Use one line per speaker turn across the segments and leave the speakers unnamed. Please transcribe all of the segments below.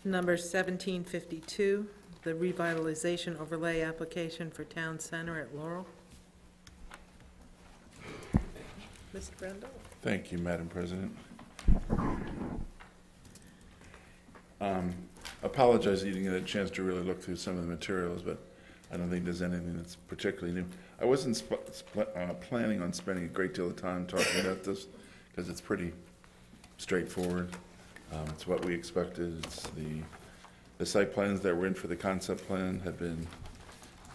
Number 1752, the revitalization overlay application for Town Center at Laurel. Mr. Brendel?
Thank you, Madam President. Apologize that you didn't get a chance to really look through some of the materials, but I don't think there's anything that's particularly new. I wasn't planning on spending a great deal of time talking about this because it's pretty straightforward. It's what we expected. It's the site plans that were in for the concept plan have been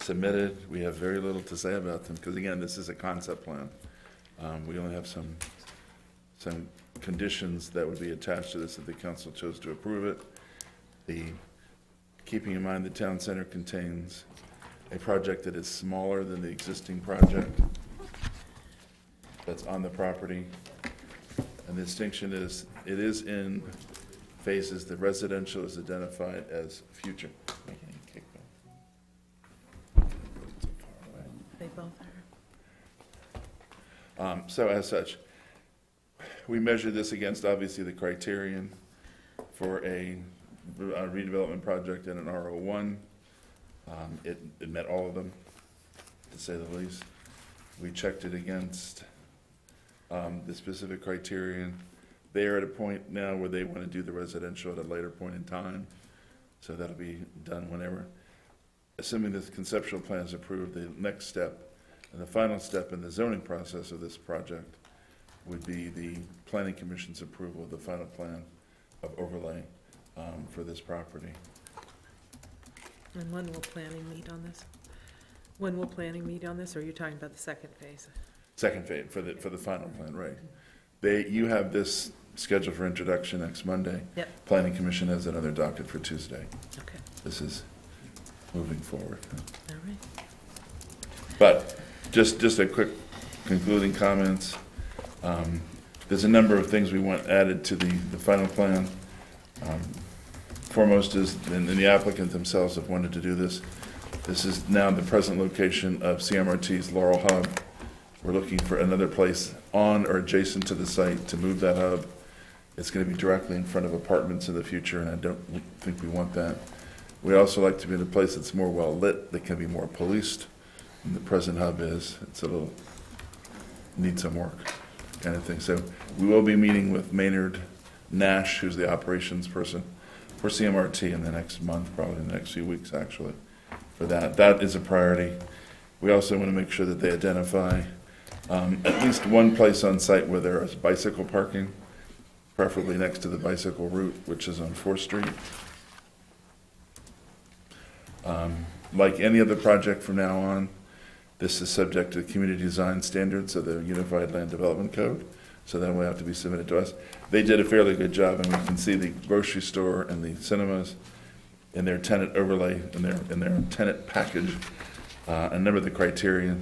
submitted. We have very little to say about them because, again, this is a concept plan. We only have some conditions that would be attached to this if the council chose to approve it. Keeping in mind the town center contains a project that is smaller than the existing project that's on the property. And the distinction is it is in phases. The residential is identified as future.
They both are.
So as such, we measure this against obviously the criterion for a redevelopment project in an RO1. It met all of them, to say the least. We checked it against the specific criterion. They are at a point now where they want to do the residential at a later point in time, so that'll be done whenever. Assuming the conceptual plan is approved, the next step and the final step in the zoning process of this project would be the Planning Commission's approval of the final plan of overlay for this property.
And when will planning meet on this? When will planning meet on this, or are you talking about the second phase?
Second phase for the final plan, right? You have this scheduled for introduction next Monday.
Yep.
Planning Commission has another docket for Tuesday.
Okay.
This is moving forward.
All right.
But just a quick concluding comments. There's a number of things we want added to the final plan. Foremost is, and the applicant themselves have wanted to do this. This is now the present location of CMRT's Laurel Hub. We're looking for another place on or adjacent to the site to move that hub. It's going to be directly in front of apartments in the future, and I don't think we want that. We also like to be in a place that's more well lit, that can be more policed than the present hub is. It's a little, needs some work kind of thing. So we will be meeting with Maynard Nash, who's the operations person for CMRT in the next month, probably in the next few weeks actually, for that. That is a priority. We also want to make sure that they identify at least one place on site where there is bicycle parking, preferably next to the bicycle route, which is on 4th Street. Like any other project from now on, this is subject to community design standards of the Unified Land Development Code, so that will have to be submitted to us. They did a fairly good job, and we can see the grocery store and the cinemas in their tenant overlay, in their tenant package, a number of the criteria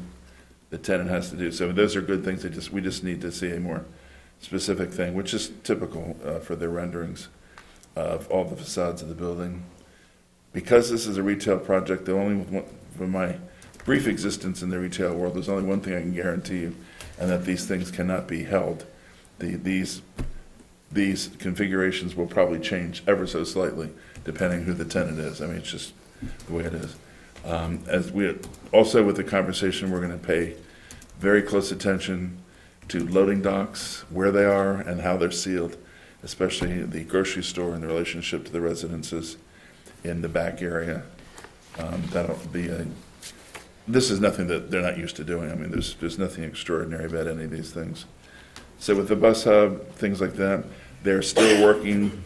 the tenant has to do. So those are good things. We just need to see a more specific thing, which is typical for their renderings of all the facades of the building. Because this is a retail project, the only one, from my brief existence in the retail world, there's only one thing I can guarantee you, and that these things cannot be held. These configurations will probably change ever so slightly, depending who the tenant is. I mean, it's just the way it is. As we also, with the conversation, we're going to pay very close attention to loading docks, where they are and how they're sealed, especially the grocery store in the relationship to the residences in the back area. That'll be this is nothing that they're not used to doing. I mean, there's nothing extraordinary about any of these things. So with the bus hub, things like that, they're still working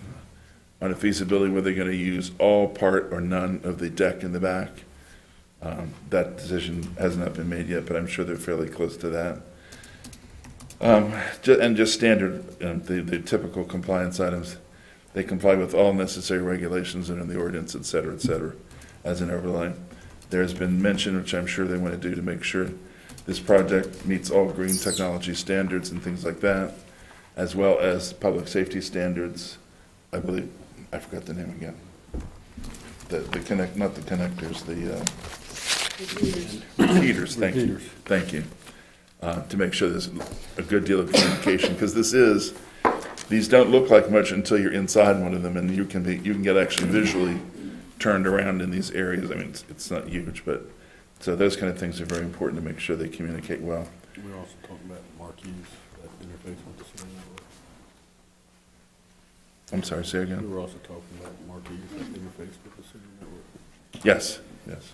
on a feasibility where they're going to use all, part, or none of the deck in the back. That decision has not been made yet, but I'm sure they're fairly close to that. And just standard, the typical compliance items. They comply with all necessary regulations and in the ordinance, et cetera, as an overlay. There's been mention, which I'm sure they want to do to make sure this project meets all green technology standards and things like that, as well as public safety standards. I believe, I forgot the name again. Not the connectors, the repeaters. Thank you. To make sure there's a good deal of communication, because this is these don't look like much until you're inside one of them, and you can get actually visually turned around in these areas. I mean, it's not huge, but so those kind of things are very important to make sure they communicate well.
We're also talking about marquees that interface with the city network.
I'm sorry, say again?
We were also talking about marquees that interface with the city network.
Yes, yes.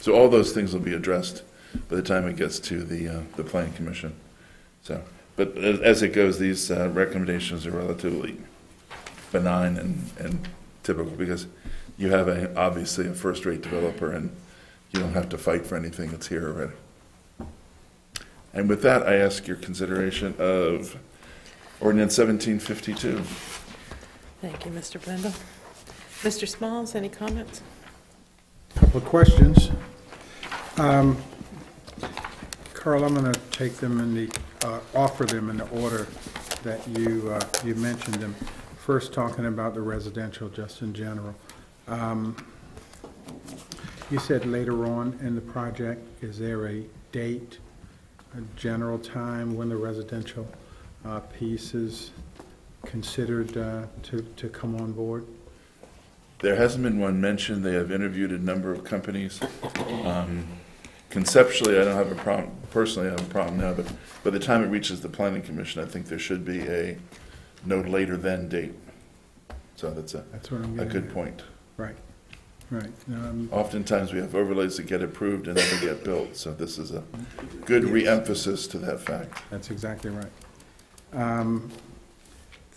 So all those things will be addressed by the time it gets to the planning commission. So, but as it goes, these recommendations are relatively benign and typical, because you have obviously a first-rate developer, and you don't have to fight for anything that's here already. And with that, I ask your consideration of ordinance 1752.
Thank you, Mr. Brendel. Mr. Smalls, any comments?
Couple of questions. Carl, I'm going to take them in the, offer them in the order that you mentioned them. First, talking about the residential, just in general. You said later on in the project, is there a date, a general time when the residential piece is considered to come on board?
There hasn't been one mentioned. They have interviewed a number of companies. Conceptually, I don't have a problem, personally I have a problem now, but by the time it reaches the planning commission, I think there should be a no later than date. So that's
what I'm
a
getting
good
at.
point.
Right, right.
Oftentimes, we have overlays that get approved and never get built, so this is a good re-emphasis to that fact.
That's exactly right.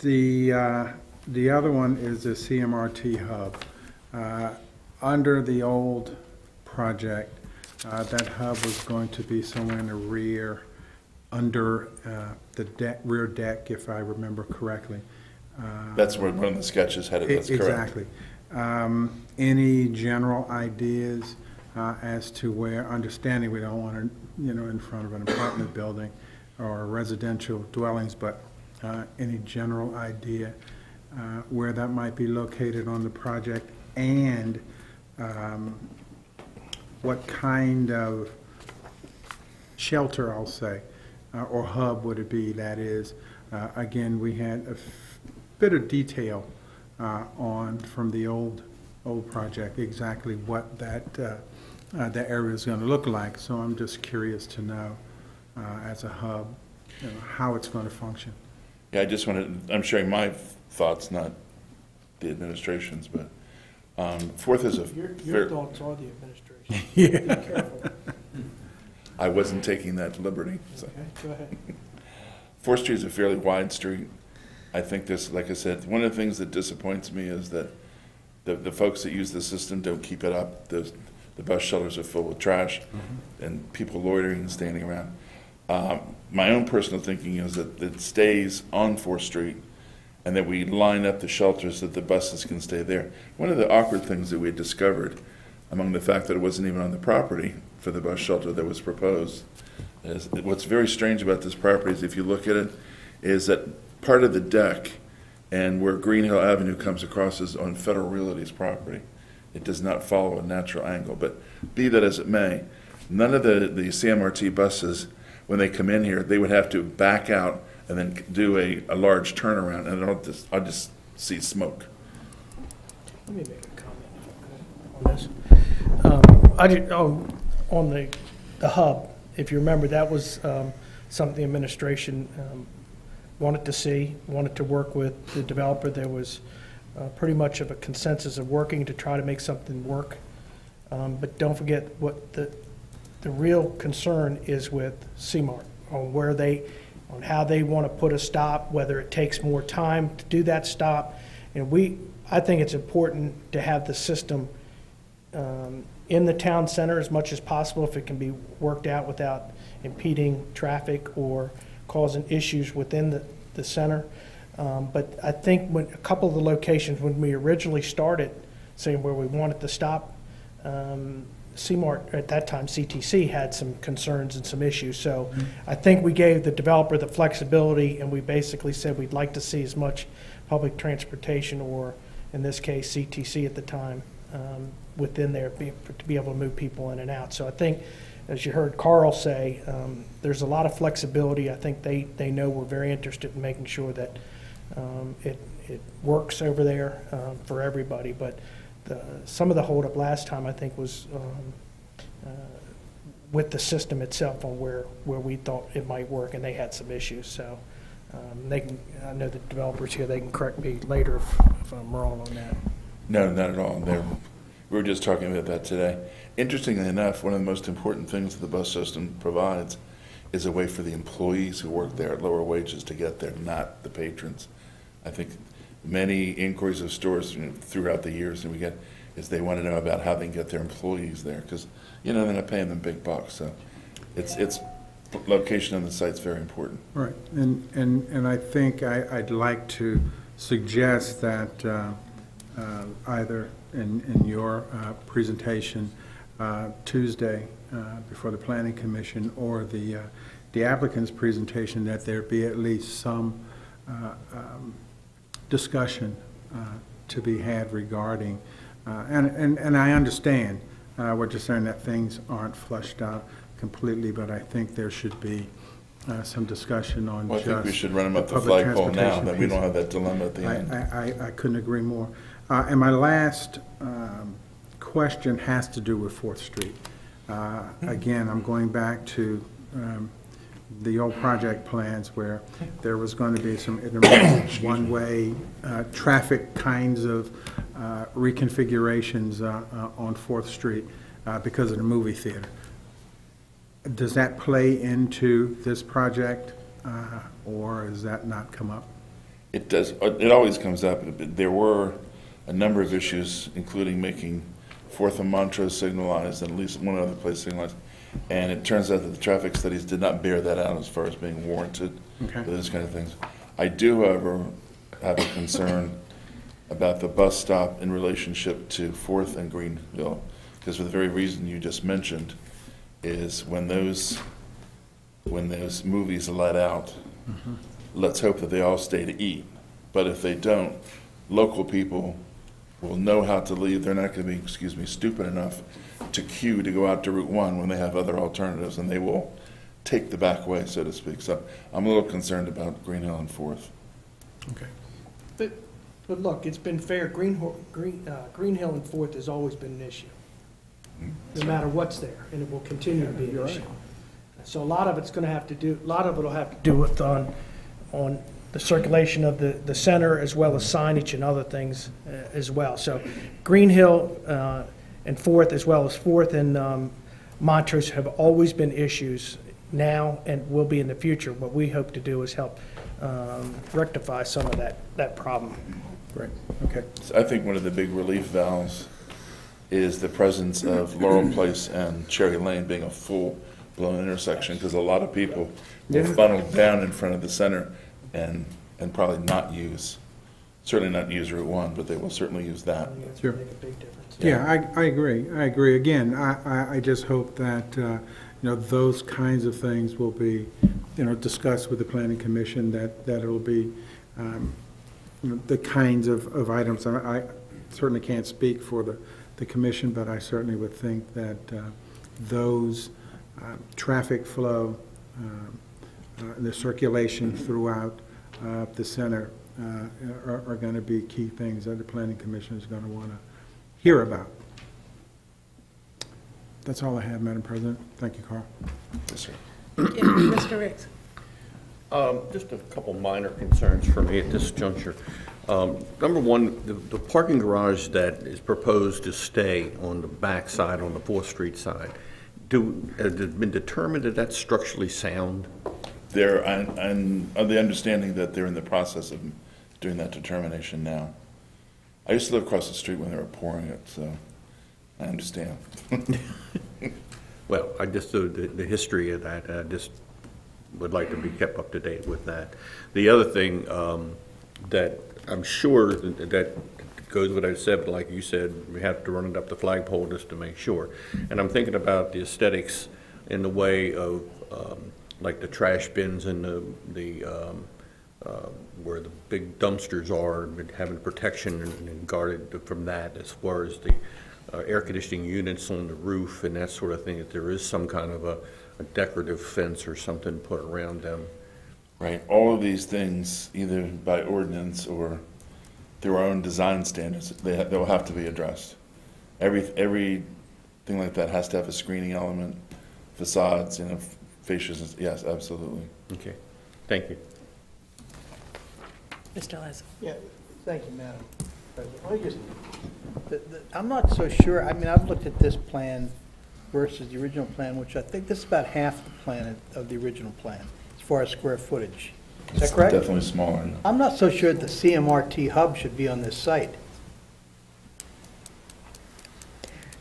The other one is the CMRT hub. Under the old project, that hub was going to be somewhere in the rear, under the rear deck, if I remember correctly.
That's where one of the sketches had it, that's correct.
Exactly. Any general ideas as to where, understanding we don't want to, in front of an apartment building or residential dwellings, but any general idea where that might be located on the project, and what kind of shelter, I'll say, or hub would it be? That is, again, we had a bit of detail on from the old project, exactly what that area is going to look like. So I'm just curious to know, as a hub, how it's going to function.
Yeah, I just wanted, I'm sharing my thoughts, not the administration's, but Fourth is a
Your thoughts are the administration.
Yeah.
Be careful.
I wasn't taking that liberty. So.
Okay, go ahead.
4th Street is a fairly wide street. I think this, like I said, one of the things that disappoints me is that the folks that use the system don't keep it up. The bus shelters are full with trash, and people loitering and standing around. My own personal thinking is that it stays on 4th Street, and that we line up the shelters so that the buses can stay there. One of the awkward things that we had discovered, among the fact that it wasn't even on the property for the bus shelter that was proposed, is what's very strange about this property is, if you look at it, is that part of the deck and where Green Hill Avenue comes across is on Federal Realty's property. It does not follow a natural angle. But be that as it may, none of the CMRT buses, when they come in here, they would have to back out and then do a large turnaround, and I'll just see smoke.
Let me make a comment on this. On the hub, if you remember, that was something the administration wanted to see, wanted to work with the developer. There was pretty much of a consensus of working to try to make something work. But don't forget what the real concern is with CMART, on how they want to put a stop, whether it takes more time to do that stop. And I think it's important to have the system in the town center as much as possible, if it can be worked out without impeding traffic or causing issues within the center. But I think when a couple of the locations, when we originally started saying where we wanted to stop, CMART, at that time, CTC, had some concerns and some issues. So I think we gave the developer the flexibility, and we basically said we'd like to see as much public transportation, or in this case, CTC at the time, within there to be able to move people in and out. So I think, as you heard Carl say, there's a lot of flexibility. I think they know we're very interested in making sure that It works over there for everybody, but some of the holdup last time, I think, was with the system itself on where we thought it might work, and they had some issues. So I know the developers here, they can correct me later if I'm wrong on that.
No, not at all. We were just talking about that today. Interestingly enough, one of the most important things that the bus system provides is a way for the employees who work there at lower wages to get there, not the patrons. I think many inquiries of stores throughout the years that we get is they want to know about how they can get their employees there, because they're not paying them big bucks. So it's location on the site's very important.
Right, and I think I'd like to suggest that either in your presentation Tuesday before the Planning Commission or the applicant's presentation, that there be at least some discussion to be had regarding, and I understand what you're saying, that things aren't fleshed out completely, but I think there should be some discussion on
Well, I think we
just
should run them up the
public
flagpole now,
transportation
that we don't
piece.
have that dilemma at the end.
I couldn't agree more. And my last question has to do with Fourth Street. Again, I'm going back to the old project plans where there was going to be some intermittent one-way traffic kinds of reconfigurations on Fourth Street because of the movie theater. Does that play into this project, or has that not come up?
It does. It always comes up. There were a number of issues, including making Fourth and Montrose signalized and at least one other place signalized. And it turns out that the traffic studies did not bear that out as far as being warranted for those kind of things. I do, however, have a concern about the bus stop in relationship to Fourth and Greenville, because for the very reason you just mentioned, is when those movies are let out, let's hope that they all stay to eat. But if they don't, local people will know how to leave. They're not going to be, stupid enough to queue to go out to Route 1 when they have other alternatives, and they will take the back way, so to speak. So I'm a little concerned about Green Hill and Fourth.
Okay.
But look, it's been fair. Green Hill and Fourth has always been an issue, no matter what's there, and it will continue to be an issue. So a lot of it's going to have to do. A lot of it will have to do with on the circulation of the center, as well as signage and other things as well. So Green Hill and Fourth, as well as Fourth and Montrose, have always been issues now and will be in the future. What we hope to do is help rectify some of that problem.
Great, okay.
So I think one of the big relief valves is the presence of Laurel Place and Cherry Lane being a full-blown intersection, because a lot of people will funnel down in front of the center and probably certainly not use Route 1, but they will certainly use that.
Sure.
Make a big difference.
Yeah, I agree. Again, I just hope that, those kinds of things will be, discussed with the Planning Commission, that it'll be, the kinds of items. I certainly can't speak for the commission, but I certainly would think that those traffic flow, the circulation throughout the center are going to be key things that the Planning Commission is going to want to hear about. That's all I have, Madam President. Thank you, Carl.
Yes, sir.
Yeah, Mr. Riggs.
Just a couple minor concerns for me at this juncture. Number one, the parking garage that is proposed to stay on the back side, on the 4th Street side, has it been determined that that's structurally sound?
I'm of the understanding that they're in the process of doing that determination now. I used to live across the street when they were pouring it, so I understand.
Well, I just, the history of that, I just would like to be kept up to date with that. The other thing that I'm sure that goes with what I said, but like you said, we have to run it up the flagpole just to make sure. And I'm thinking about the aesthetics in the way of like the trash bins and the where the big dumpsters are, having protection and guarded from that, as far as the air conditioning units on the roof and that sort of thing, that there is some kind of a decorative fence or something put around them.
right? All of these things, either by ordinance or through our own design standards, they'll have to be addressed. Everything like that has to have a screening element, facades, fascias, yes, absolutely.
Okay, thank you.
Mr. Lazo.
Yeah, thank you, Madam President. Let me just, I'm not so sure, I mean, I've looked at this plan versus the original plan, which I think this is about half the plan of the original plan, as far as square footage. Is that
It's
correct?
definitely smaller.
I'm not so sure the CMRT hub should be on this site.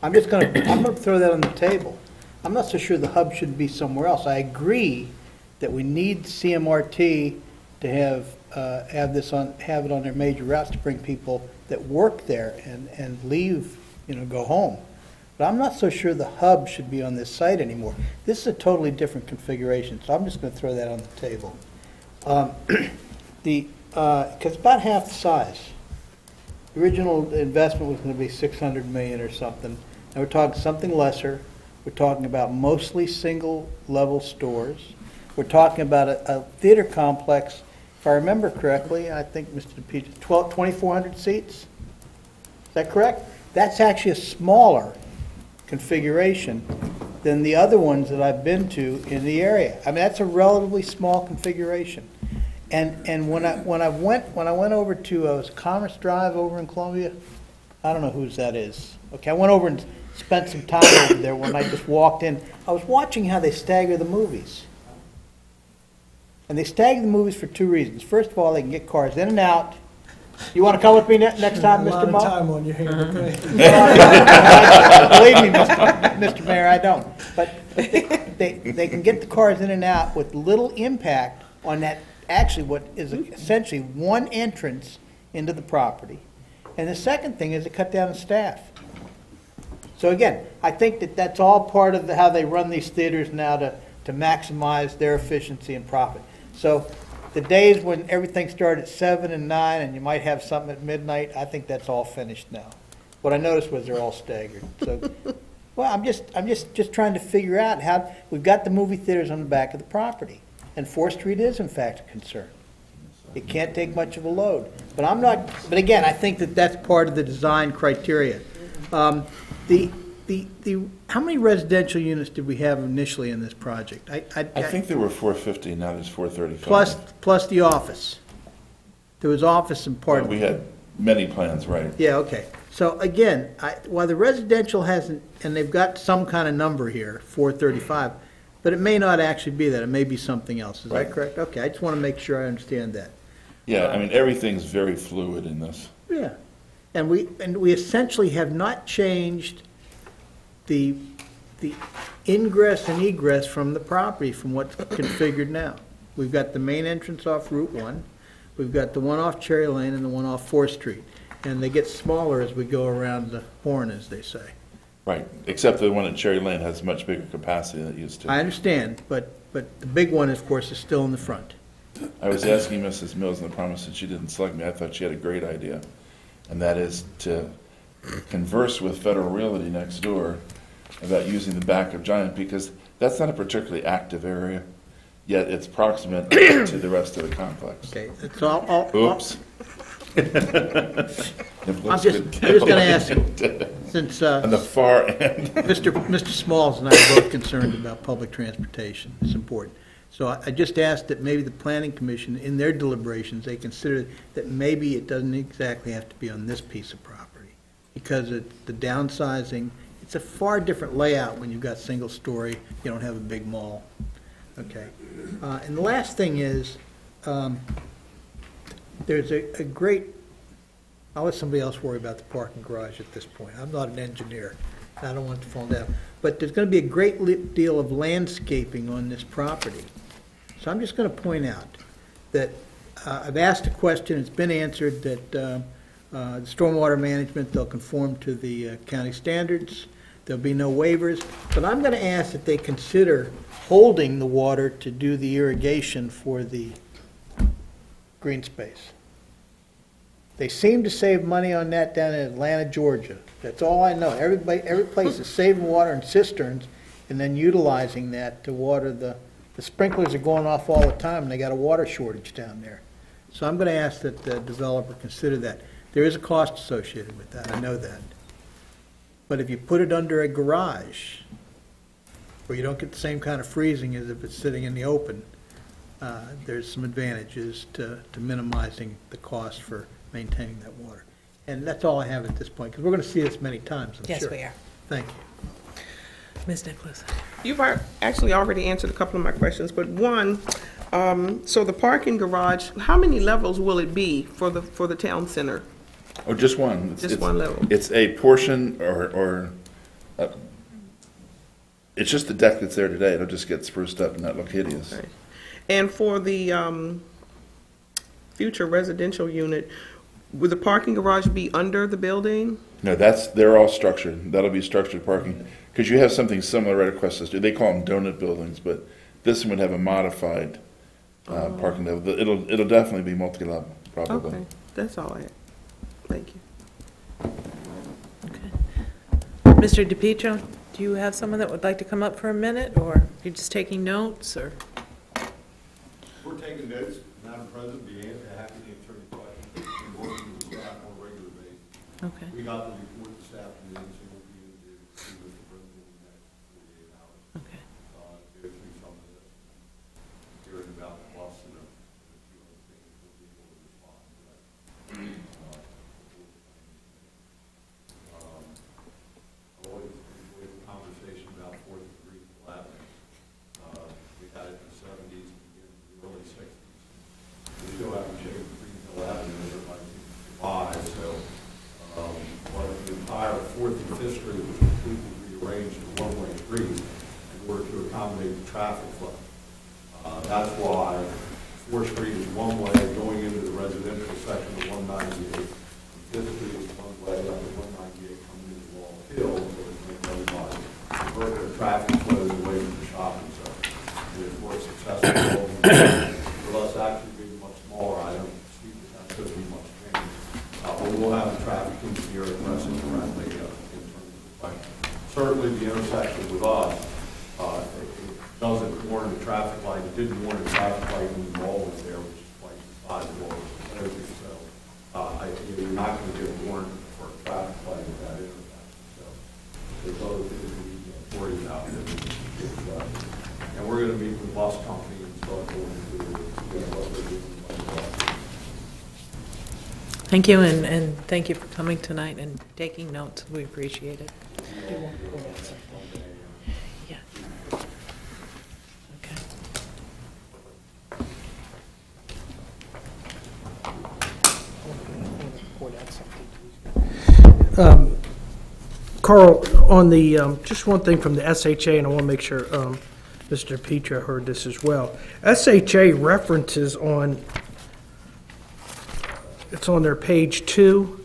I'm gonna throw that on the table. I'm not so sure the hub should be somewhere else. I agree that we need CMRT to have it on their major routes to bring people that work there and leave, go home. But I'm not so sure the hub should be on this site anymore. This is a totally different configuration, so I'm just gonna throw that on the table. Because about half the size. The original investment was gonna be 600 million or something. Now we're talking something lesser. We're talking about mostly single-level stores. We're talking about a theater complex, if I remember correctly, I think, Mr. DePietro, 2,400 seats? Is that correct? That's actually a smaller configuration than the other ones that I've been to in the area. I mean, that's a relatively small configuration. And when I went over to Commerce Drive over in Columbia, I don't know whose that is. Okay, I went over and spent some time over there when I just walked in. I was watching how they stagger the movies. And they stagger the movies for two reasons. First of all, they can get cars in and out. You want to come with me next time, Mr. Mo?
A lot of time on your hands, okay?
Believe me, Mr. Mayor, I don't. But they can get the cars in and out with little impact on that, actually what is essentially one entrance into the property. And the second thing is to cut down on staff. So again, I think that that's all part of how they run these theaters now to maximize their efficiency and profit. So the days when everything started at 7 and 9 and you might have something at midnight, I think that's all finished now. What I noticed was they're all staggered. So, well, I'm just trying to figure out how, we've got the movie theaters on the back of the property. And 4th Street is in fact a concern. It can't take much of a load. But but again, I think that that's part of the design criteria. How many residential units did we have initially in this project?
I think there were 450, now there's 435.
Plus the office. There was office and part of
We
it.
had many plans, right?
Yeah, okay. So again, while the residential hasn't, and they've got some kind of number here, 435, but it may not actually be that. It may be something else. Is
Right.
that correct? Okay, I just want to make sure I understand that.
Yeah, I mean, everything's very fluid in this.
Yeah. And we essentially have not changed the ingress and egress from the property from what's configured now. We've got the main entrance off Route 1, we've got the one off Cherry Lane and the one off 4th Street. And they get smaller as we go around the horn, as they say.
Right, except the one at Cherry Lane has much bigger capacity than it used to.
I understand, but the big one, of course, is still in the front.
I was asking Mrs. Mills in the promise that she didn't select me. I thought she had a great idea, and that is to converse with Federal Realty next door about using the back of Giant, because that's not a particularly active area, yet it's proximate to the rest of the complex.
Okay, so
Oops.
I'm just going to ask you, since
On the far end.
Mr. Smalls and I are both concerned about public transportation, it's important. So I just asked that maybe the Planning Commission, in their deliberations, they consider that maybe it doesn't exactly have to be on this piece of property, because the downsizing, it's a far different layout when you've got single story, you don't have a big mall. Okay. And the last thing is, there's a great, I'll let somebody else worry about the parking garage at this point. I'm not an engineer. I don't want it to fall down. But there's going to be a great deal of landscaping on this property. So I'm just going to point out that I've asked a question, it's been answered, that the stormwater management, they'll conform to the county standards. There'll be no waivers. But I'm going to ask that they consider holding the water to do the irrigation for the green space. They seem to save money on that down in Atlanta, Georgia. That's all I know. Every place is saving water in cisterns and then utilizing that to water the The sprinklers are going off all the time, and they got a water shortage down there. So I'm going to ask that the developer consider that. There is a cost associated with that, I know that. But if you put it under a garage, where you don't get the same kind of freezing as if it's sitting in the open, there's some advantages to minimizing the cost for maintaining that water. And that's all I have at this point, because we're going to see this many times, I'm sure.
Yes, we are.
Thank you.
Ms. Nicholas?
You've actually already answered a couple of my questions, but one, so the parking garage, how many levels will it be for the town center?
Oh, just one.
Just one level.
It's a portion it's just the deck that's there today. It'll just get spruced up and not look hideous.
Right. And for the future residential unit, will the parking garage be under the building?
No, they're all structured. That'll be structured parking. Because you have something similar right across the street. They call them donut buildings, but this one would have a modified parking level. It'll definitely be multi-level, probably.
Okay, that's all I have. Thank you.
Okay. Mr. DePietro, do you have someone that would like to come up for a minute, or you're just taking notes, or?
We're taking notes, Madam President, be happy to answer any questions. We're working with staff on a regular basis.
Okay.
We got the report this afternoon, so we'll be able to see Mr. President in the next 48 hours.
Okay.
Go through some of this, hearing about the costs and a few other things, we'll be able to respond to that. I've always enjoyed the conversation about 4th and Greenville Avenue. We had it in the 70s, beginning of the early 60s. We still haven't changed Greenville Avenue, everybody buys, so but the entire 4th and 5th Street was completely rearranged to one-way streets in order to accommodate the traffic flow. That's why 4th Street is one way going into the residential section of 198. 5th Street is one way up to 198 coming into Laurel Hill, so it makes everybody divert their traffic flows away from the shopping center. It's more successful. For us actually being much smaller, I don't see that that's going to be much change. But we'll have the traffic engineer addressing directly in terms of the question. Certainly the intersection with us, it doesn't warrant a traffic light. It didn't warrant a traffic light when the mall was there, which is quite sizable. So you're not going to get a warrant for a traffic light at that intersection. So there's other things we need to worry about. And we're going to meet with the bus company and start going through what they're doing.
Thank you, and thank you for coming tonight and taking notes. We appreciate it. Yeah. Okay.
Carl, on the, just one thing from the SHA, and I want to make sure Mr. Petra heard this as well. SHA references on, it's on their page 2.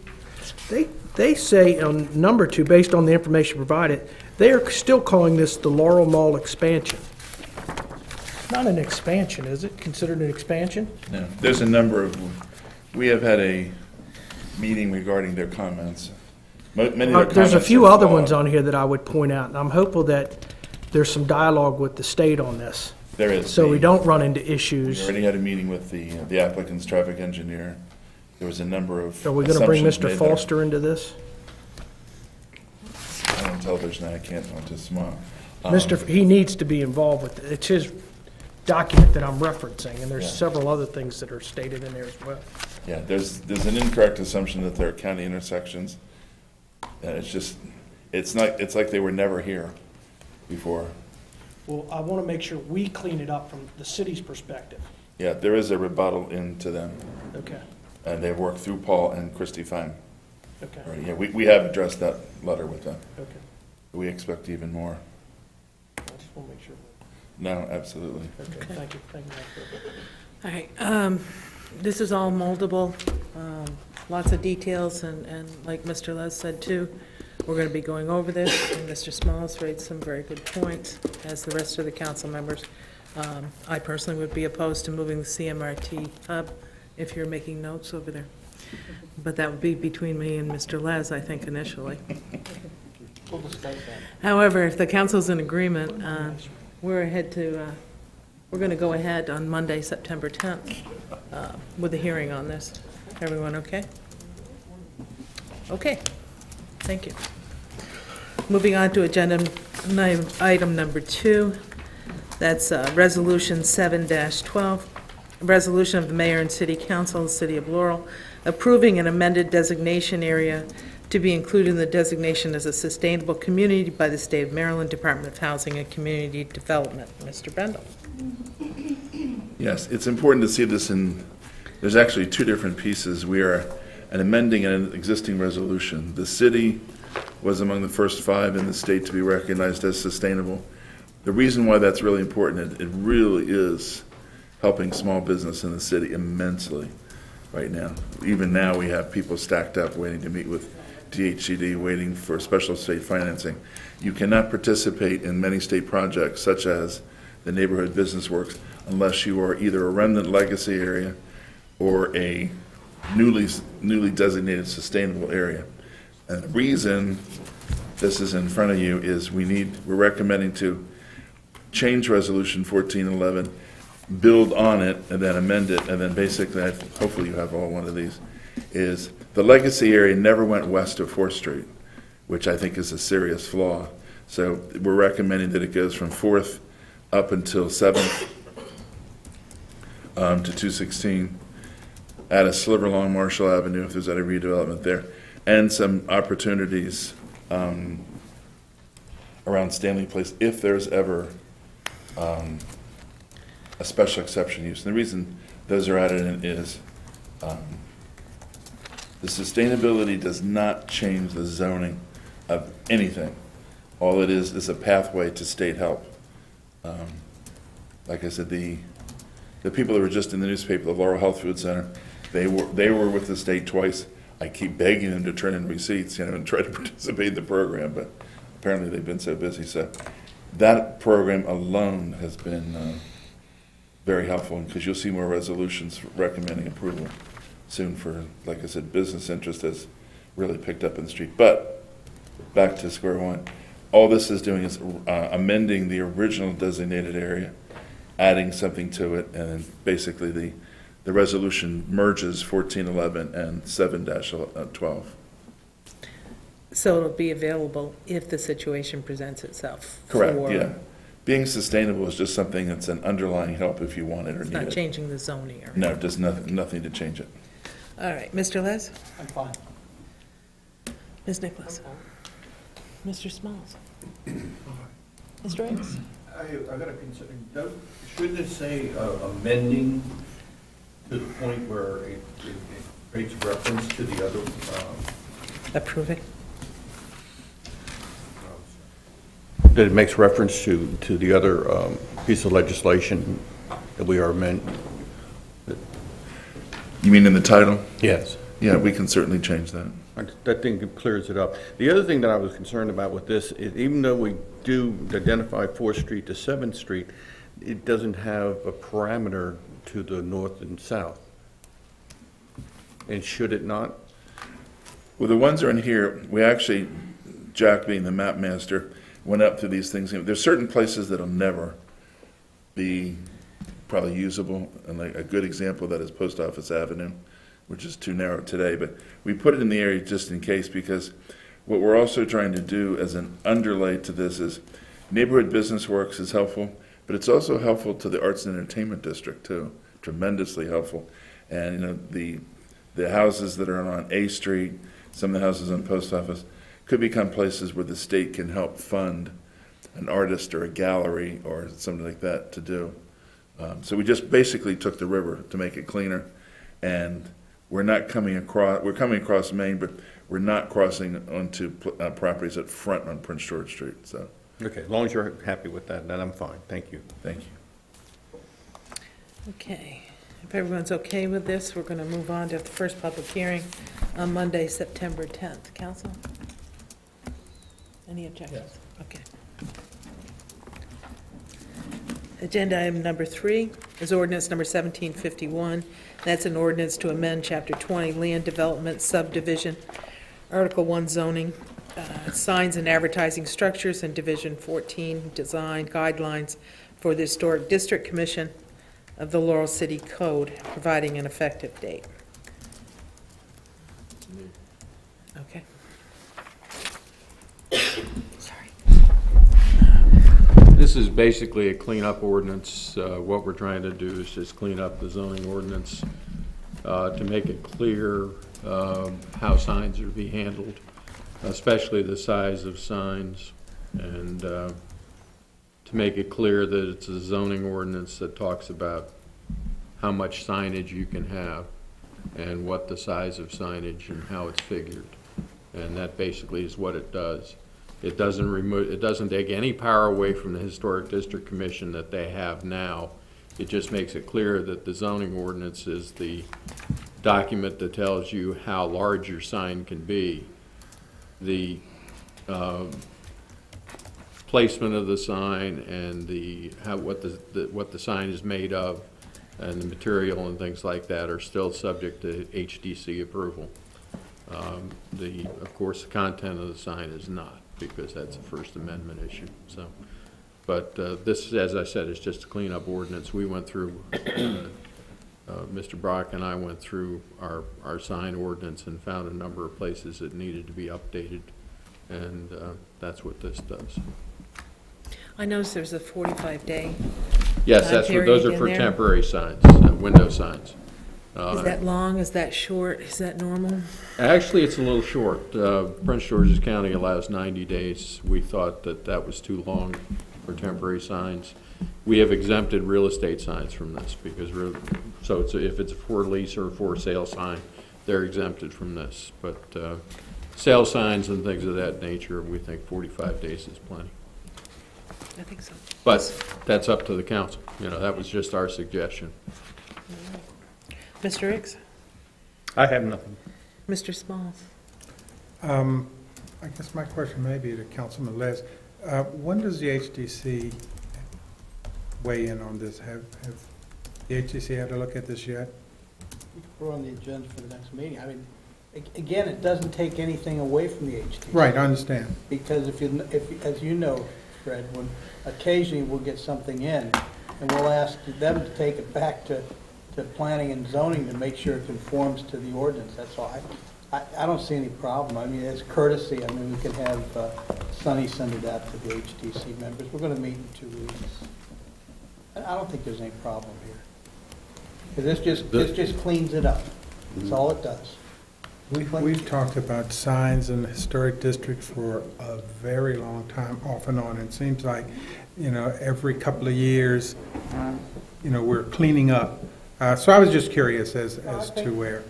They say on number 2, based on the information provided, they are still calling this the Laurel Mall expansion. Not an expansion, is it? Considered an expansion?
No, there's a number of, we have had a meeting regarding their comments. Many of their
There's a
comments
few
are
other
flawed.
ones on here that I would point out, and I'm hopeful that there's some dialogue with the state on this,
There is.
so we
the-
don't run into
We
issues.
already had a meeting with the applicant's traffic engineer. There was a number of
Are we going to bring
assumptions
Mr.
made there.
Foster into this?
I'm on television, I can't, I'll just smile.
He needs to be involved with it. It's his document that I'm referencing, and there's
Yeah.
several other things that are stated in there as well.
Yeah, there's an incorrect assumption that there are county intersections. And it's like they were never here before.
Well, I want to make sure we clean it up from the city's perspective.
Yeah, there is a rebuttal into them,
Okay,
and they've worked through Paul and Christy Fine.
okay,
Already. Yeah, we have addressed that letter with them.
okay.
We expect even more.
I just want to make sure.
No, absolutely.
Okay, thank you, thank you.
All right, this is all moldable, lots of details, and like Mr. Les said too, we're going to be going over this, and Mr. Smalls raised some very good points, as the rest of the council members. I personally would be opposed to moving the CMRT hub, if you're making notes over there. But that would be between me and Mr. Les, I think, initially.
We'll discuss that.
However, if the council's in agreement, we're ahead to we're going to go ahead on Monday, September 10th, with a hearing on this. Everyone okay? Okay, thank you. Moving on to agenda item number 2, that's Resolution 7-12, a resolution of the Mayor and City Council of the City of Laurel approving an amended designation area to be included in the designation as a sustainable community by the State of Maryland Department of Housing and Community Development. Mr. Bendel.
Yes, it's important to see this in, there's actually two different pieces. We are amending an existing resolution. The city was among the first 5 in the state to be recognized as sustainable. The reason why that's really important, it really is helping small business in the city immensely right now. Even now, we have people stacked up waiting to meet with DHCD, waiting for special state financing. You cannot participate in many state projects, such as the Neighborhood Business Works, unless you are either a remnant legacy area or a newly designated sustainable area. And the reason this is in front of you is we're recommending to change Resolution 1411, build on it, and then amend it, and then basically, hopefully you have all one of these, is the legacy area never went west of 4th Street, which I think is a serious flaw. So we're recommending that it goes from 4th up until 7th to 216, add a sliver along Marshall Avenue if there's any redevelopment there, and some opportunities around Stanley Place if there's ever a special exception use. And the reason those are added in is the sustainability does not change the zoning of anything. All it is a pathway to state help. Like I said, the people that were just in the newspaper, the Laurel Health Food Center, they were with the state twice. I keep begging them to turn in receipts, and try to participate in the program, but apparently they've been so busy. So that program alone has been very helpful, because you'll see more resolutions recommending approval soon for, like I said, business interest has really picked up in the street. But back to square one. All this is doing is amending the original designated area, adding something to it, and then basically the resolution merges 1411 and 7-12.
So it'll be available if the situation presents itself.
Correct,
for-
yeah. Being sustainable is just something that's an underlying help if you want it or
It's
need
not
it.
changing the zoning area.
No, it does nothing to change it.
All right, Mr. Les?
I'm fine.
Ms. Nicholas? Mr. Smalls? Mr. Reyes?
I gotta consider, shouldn't it say amending to the point where it makes reference to the other,
Approving?
that it makes reference to the other piece of legislation that we are amending?
You mean in the title?
Yes.
Yeah, we can certainly change that.
That thing clears it up. The other thing that I was concerned about with this is, even though we do identify 4th Street to 7th Street, it doesn't have a parameter to the north and south. And should it not?
Well, the ones are in here, we actually, Jack being the map master, went up through these things. There's certain places that'll never be probably usable, and like a good example of that is Post Office Avenue, which is too narrow today, but we put it in the area just in case, because what we're also trying to do as an underlay to this is Neighborhood Business Works is helpful, but it's also helpful to the Arts and Entertainment District too, tremendously helpful. And the houses that are on A Street, some of the houses on Post Office, could become places where the state can help fund an artist or a gallery or something like that to do. So we just basically took the river to make it cleaner, and we're coming across Main, but we're not crossing onto properties at front on Prince George Street. So,
Okay, as long as you're happy with that, then I'm fine. Thank you.
thank you.
Okay. If everyone's okay with this, we're going to move on to the first public hearing on Monday, September 10th. Council? Any objections? Okay. Agenda item number 3 is ordinance number 1751. That's an ordinance to amend Chapter 20, Land Development Subdivision, Article 1 Zoning, Signs and Advertising Structures, and Division 14, Design Guidelines for the Historic District Commission of the Laurel City Code, providing an effective date. Okay. Sorry.
This is basically a cleanup ordinance. What we're trying to do is just clean up the zoning ordinance to make it clear how signs are to be handled, especially the size of signs, and to make it clear that it's a zoning ordinance that talks about how much signage you can have and what the size of signage and how it's figured. And that basically is what it does. It doesn't take any power away from the Historic District Commission that they have now. It just makes it clear that the zoning ordinance is the document that tells you how large your sign can be. The placement of the sign and what the sign is made of and the material and things like that are still subject to HDC approval. Of course, the content of the sign is not, because that's a First Amendment issue. So, but this, as I said, is just a cleanup ordinance. We went through, Mr. Brock and I went through our sign ordinance and found a number of places that needed to be updated, and that's what this does.
I noticed there's a 45-day.
Yes, those are for
there.
temporary signs, window signs.
Is that long? Is that short? Is that normal?
Actually, it's a little short. Prince George's County allows 90 days. We thought that that was too long for temporary signs. We have exempted real estate signs from this because if it's a for lease or for sale sign, they're exempted from this. But sale signs and things of that nature, we think 45 days is plenty.
I think so.
But that's up to the council. You know, that was just our suggestion.
Mr. Ricks?
I have nothing.
Mr. Smalls?
I guess my question may be to Councilman Les. When does the HDC weigh in on this? Have the HDC had a look at this yet?
We're on the agenda for the next meeting. I mean, again, it doesn't take anything away from the HTC.
Right, I understand.
Because if as you know, Fred, when occasionally we'll get something in, and we'll ask them to take it back to planning and zoning to make sure it conforms to the ordinance. That's all. I don't see any problem. I mean, as courtesy, I mean, we can have Sunny send it out to the HTC members. We're going to meet in 2 weeks. I don't think there's any problem here. Because this just cleans it up. That's all it does.
We've talked about signs in the historic district for a very long time, off and on. It seems like, you know, every couple of years, you know, we're cleaning up. So I was just curious as to where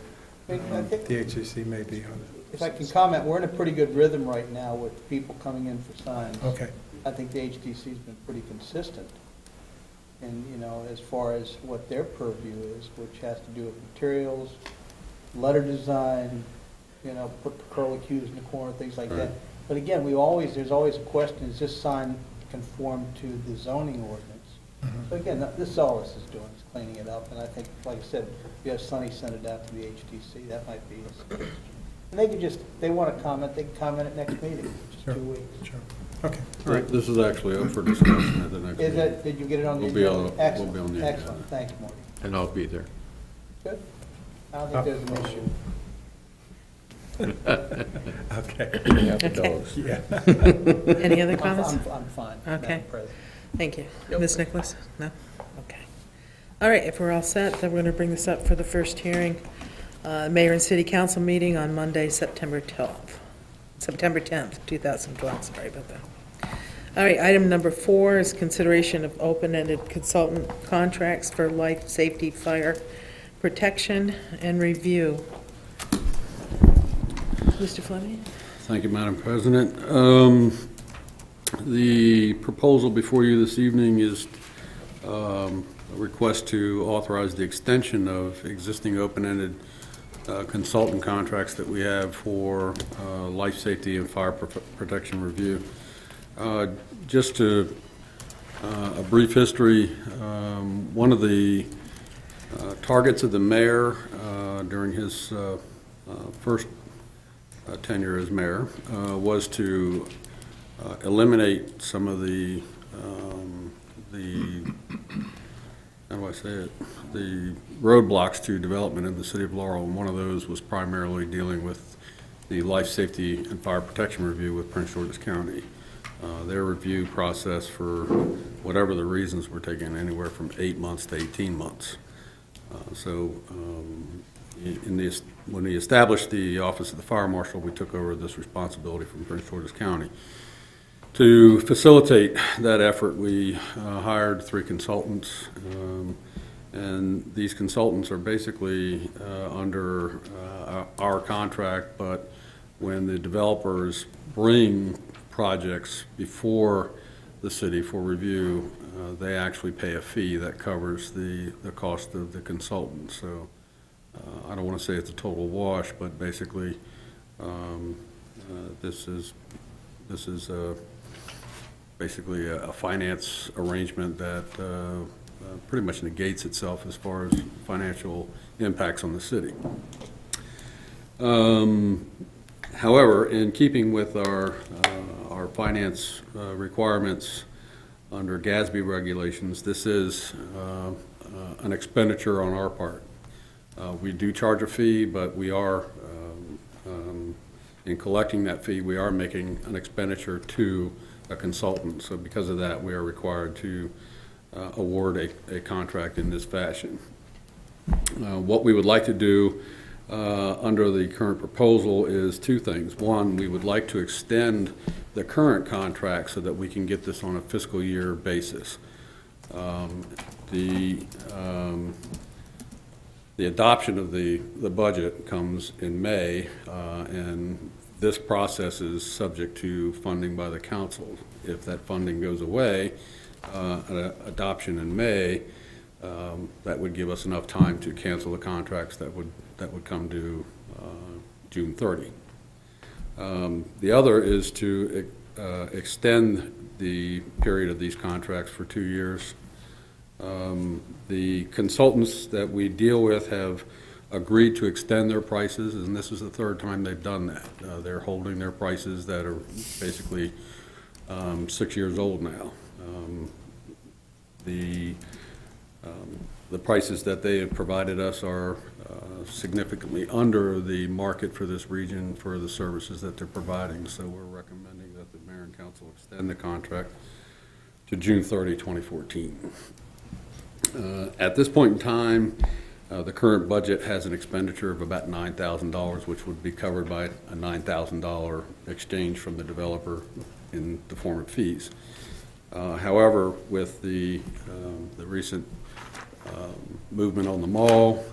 the HCC may be on it.
If I can comment, we're in a pretty good rhythm right now with people coming in for signs.
Okay.
I think the HDC's been pretty consistent. And, you know, as far as what their purview is, which has to do with materials, letter design, you know, put curlicues in the corner, things like that. But again, there's always a question, is this sign conform to the zoning ordinance? So again, this is all this is doing, is cleaning it up. And I think, like I said, if you have Sunny send it out to the HDC, that might be a suggestion. And they could just, they want to comment, they can comment at next meeting, which is
Sure.
2 weeks.
Sure. Okay, all right.
This is actually up for discussion at the next
Is
meeting.
it, did you get it on the
We'll be
agenda?
on-
Excellent,
we'll be on the agenda.
excellent. Thanks, Marty.
And I'll be there.
Good. I don't think there's an issue.
Okay.
Okay.
Yeah.
Any other comments?
I'm fine.
Okay.
Madam President.
Thank you. Ms. Nicholas? No? Okay. All right, if we're all set, then we're going to bring this up for the first hearing. Mayor and City Council meeting on Monday, September 10th, 2012. Sorry about that. All right, item number 4 is consideration of open-ended consultant contracts for life, safety, fire protection, and review. Mr. Fleming?
Thank you, Madam President. The proposal before you this evening is a request to authorize the extension of existing open-ended consultant contracts that we have for life safety and fire protection review. Just to a brief history, one of the targets of the mayor during his first tenure as mayor was to eliminate some of the how do I say it, the roadblocks to development in the city of Laurel, and one of those was primarily dealing with the life safety and fire protection review with Prince George's County. Their review process, for whatever the reasons, were taking anywhere from 8 months to 18 months. When we established the Office of the Fire Marshal, we took over this responsibility from Prince George's County. To facilitate that effort, we hired 3 consultants, and these consultants are basically under our contract, but when the developers bring projects before the city for review, they actually pay a fee that covers the cost of the consultant. So I don't want to say it's a total wash, but basically this is basically a finance arrangement that pretty much negates itself as far as financial impacts on the city. However, in keeping with our finance requirements under GASB regulations, this is an expenditure on our part. We do charge a fee, but we are, in collecting that fee, we are making an expenditure to a consultant. So because of that, we are required to award a contract in this fashion. What we would like to do under the current proposal is 2 things. One, we would like to extend the current contract so that we can get this on a fiscal year basis. The adoption of the budget comes in May, and this process is subject to funding by the council. If that funding goes away, adoption in May, that would give us enough time to cancel the contracts that would come due June 30. The other is to extend the period of these contracts for 2 years. The consultants that we deal with have agreed to extend their prices, and this is the 3rd time they've done that. They're holding their prices that are basically 6 years old now. The prices that they have provided us are significantly under the market for this region for the services that they're providing. So we're recommending that the mayor and council extend the contract to June 30, 2014. At this point in time, the current budget has an expenditure of about $9,000, which would be covered by a $9,000 exchange from the developer in the form of fees. However, with the recent movement on the mall,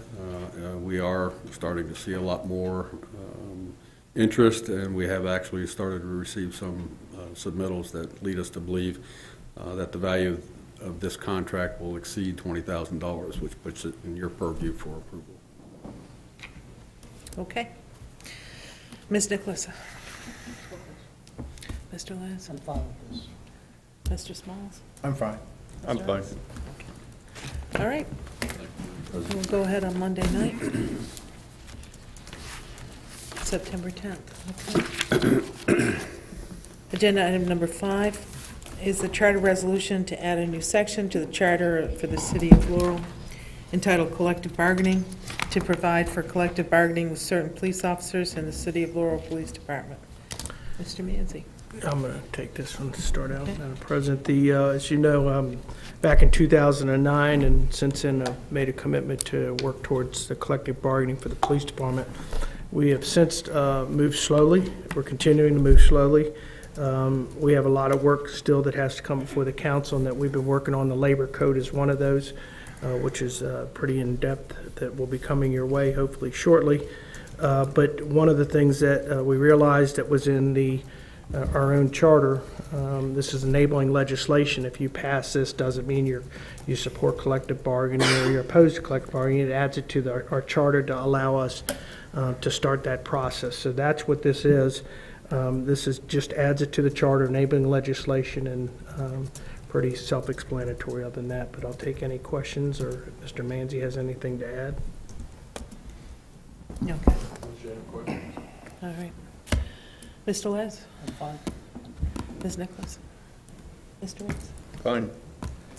we are starting to see a lot more interest, and we have actually started to receive some submittals that lead us to believe that the value of this contract will exceed $20,000, which puts it in your purview for approval.
Okay. Ms. Nicholas? Mr. Lance?
I'm fine with this.
Mr. Smalls?
I'm fine.
I'm fine.
All right. We'll go ahead on Monday night, September 10th. Okay. Agenda item number 5 is the charter resolution to add a new section to the charter for the city of Laurel entitled Collective Bargaining to provide for collective bargaining with certain police officers in the city of Laurel Police Department. Mr. Manzi.
I'm going to take this one to start out, Madam President. As you know, back in 2009, and since then I've made a commitment to work towards the collective bargaining for the police department. We have since moved slowly. We're continuing to move slowly. We have a lot of work still that has to come before the council, and that we've been working on. The labor code is one of those, which is pretty in-depth, that will be coming your way hopefully shortly. But one of the things that we realized that was in our own charter, this is enabling legislation. If you pass this, doesn't mean you support collective bargaining or you're opposed to collective bargaining. It adds it to our charter to allow us to start that process. So that's what this is. This is just adds it to the charter, enabling legislation, and pretty self-explanatory other than that. But I'll take any questions, or if Mr. Manzi has anything to add.
Okay. All right. Mr. Les?
I'm fine.
Ms. Nicholas? Mr. Woods?
Fine.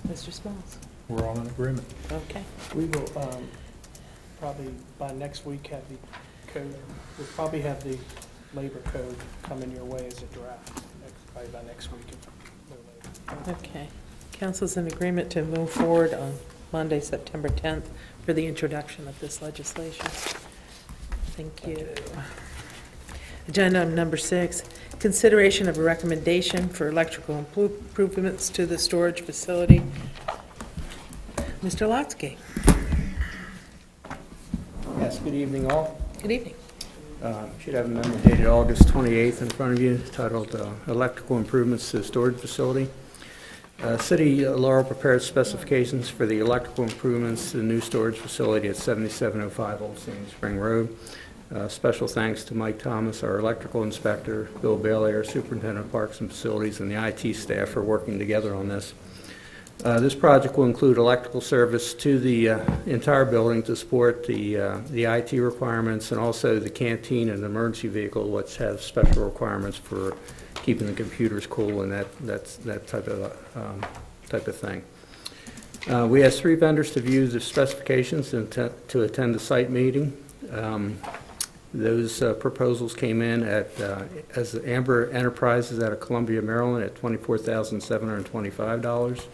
Mr. Smalls?
We're all in agreement.
Okay.
We will probably by next week have the code, we'll probably have the labor code coming your way as a draft, probably by next week. If no later.
Okay. Council's in agreement to move forward on Monday, September 10th for the introduction of this legislation. Thank you. Agenda item number 6, consideration of a recommendation for electrical improvements to the storage facility. Mr. Lotsky.
Yes, good evening all.
Good evening.
Should have a memo dated August 28th in front of you titled Electrical Improvements to the Storage Facility. City of Laurel prepared specifications for the electrical improvements to the new storage facility at 7705 Old Sandy Spring Road. Special thanks to Mike Thomas, our electrical inspector, Bill Bailey, our superintendent of parks and facilities, and the IT staff for working together on this. This project will include electrical service to the entire building to support the IT requirements, and also the canteen and emergency vehicle, which have special requirements for keeping the computers cool and that type of thing. We asked 3 vendors to view the specifications and to attend the site meeting. Those proposals came in as Amber Enterprises out of Columbia, Maryland at $24,725.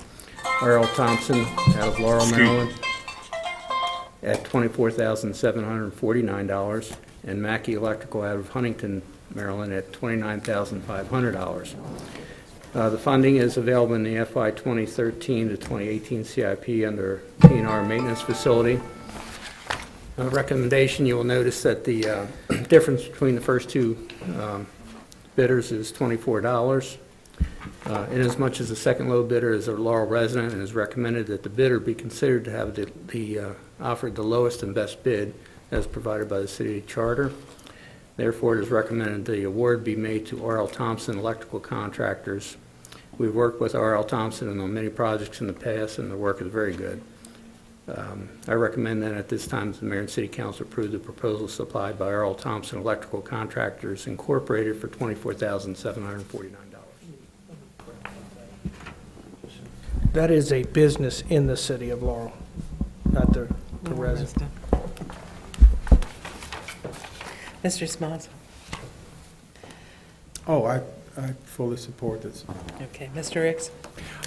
R.L. Thompson out of Laurel, Maryland at $24,749. And Mackey Electrical out of Huntington, Maryland at $29,500. The funding is available in the FY 2013 to 2018 CIP under P&R Maintenance Facility. Recommendation, you will notice that the difference between the first 2 bidders is $24. Inasmuch as the second low bidder is a Laurel resident, and is recommended that the bidder be considered to have offered the lowest and best bid as provided by the city charter. Therefore, it is recommended the award be made to R.L. Thompson Electrical Contractors. We've worked with R.L. Thompson on many projects in the past, and the work is very good. I recommend that at this time the Mayor and City Council approve the proposal supplied by R.L. Thompson Electrical Contractors Incorporated for $24,749.
That is a business in the city of Laurel, not the resident.
Mr. Smalls.
Oh, I fully support this.
Okay. Mr. Ricks.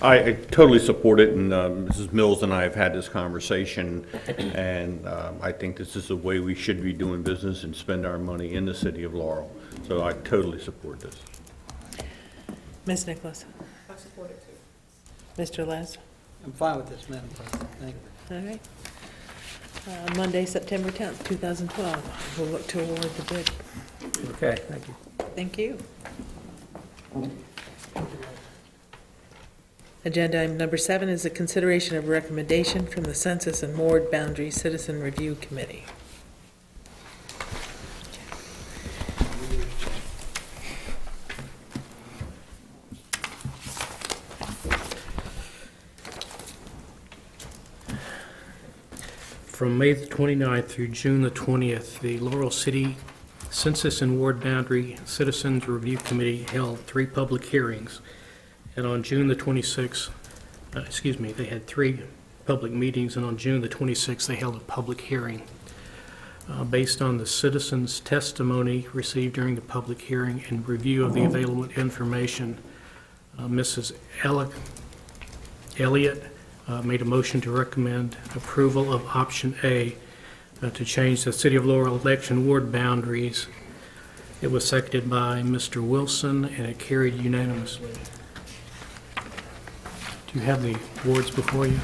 I totally support it, and Mrs. Mills and I have had this conversation, and I think this is the way we should be doing business and spend our money in the city of Laurel. So I totally support this.
Ms. Nicholas.
I support it too.
Mr. Les.
I'm fine with this, Madam President. Thank you.
All right. Monday, September 10th, 2012. We'll look to award the bid.
Okay, thank you.
Thank you. Agenda item number 7 is a consideration of recommendation from the Census and Ward Boundary Citizen Review Committee.
From May the 29th through June the 20th, the Laurel City Census and Ward Boundary Citizens Review Committee held 3 public hearings. And on June the 26th, they had 3 public meetings, and on June the 26th, they held a public hearing. Based on the citizens' testimony received during the public hearing and review of the available information, Mrs. Elliott made a motion to recommend approval of option A to change the City of Laurel election ward boundaries. It was seconded by Mr. Wilson, and it carried unanimously. Do you have the wards before you?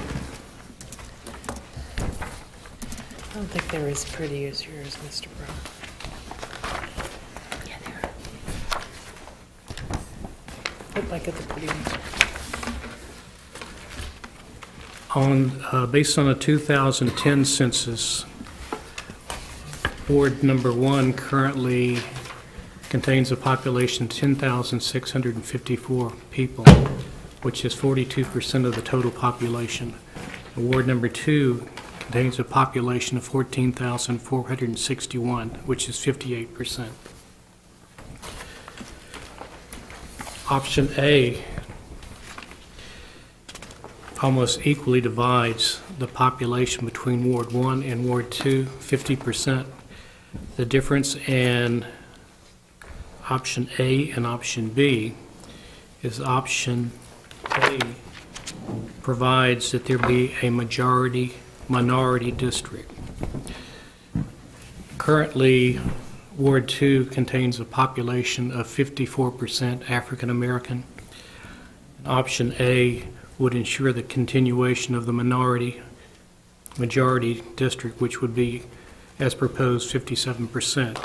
I don't think they're as pretty as yours, Mr. Brown. Yeah, they are. Look like it's a pretty one.
Based on the 2010 census, Ward number 1 currently contains a population of 10,654 people, which is 42% of the total population. Ward number 2 contains a population of 14,461, which is 58%. Option A almost equally divides the population between Ward 1 and Ward 2, 50%. The difference in option A and option B is option A provides that there be a minority district. Currently, Ward 2 contains a population of 54% African American. Option A would ensure the continuation of the majority district, which would be, as proposed, 57%.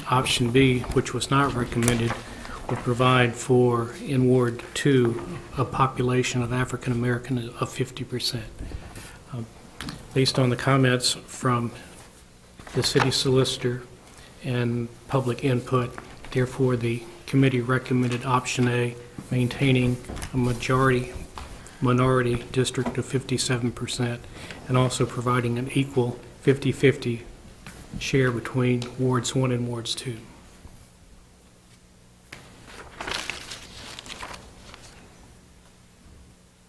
Option B, which was not recommended, would provide for, in Ward 2, a population of African American of 50%. Based on the comments from the city solicitor and public input, therefore the committee recommended option A, maintaining a minority district of 57%, and also providing an equal 50-50 share between Wards 1 and Wards 2.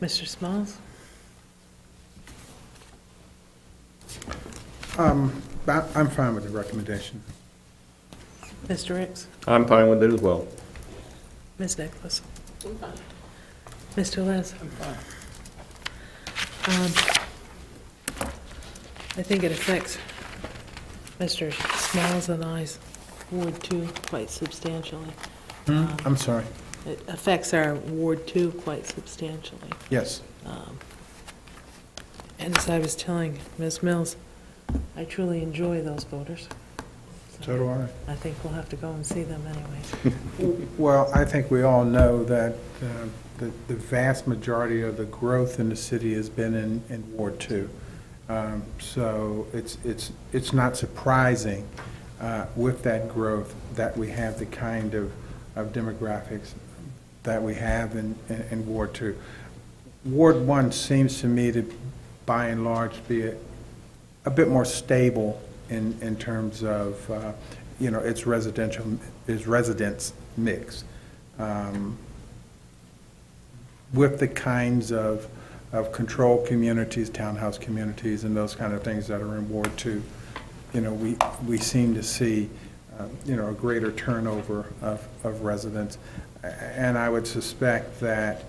Mr. Smalls?
I'm fine with the recommendation.
Mr. Ricks?
I'm fine with it as well.
Ms. Nicholas? Mr. Les? I think it affects Mr. Smalls and I's Ward 2 quite substantially.
I'm sorry.
It affects our Ward 2 quite substantially.
Yes.
And as I was telling Ms. Mills, I truly enjoy those voters.
So do I.
I think we'll have to go and see them anyways.
Well, I think we all know that the vast majority of the growth in the city has been in Ward 2. So it's not surprising with that growth that we have the kind of demographics that we have in Ward 2. Ward 1 seems to me to, by and large, be a bit more stable in terms of, its residence mix. With the kinds of control communities, townhouse communities, and those kind of things that are in Ward 2, we seem to see, a greater turnover of residents. And I would suspect that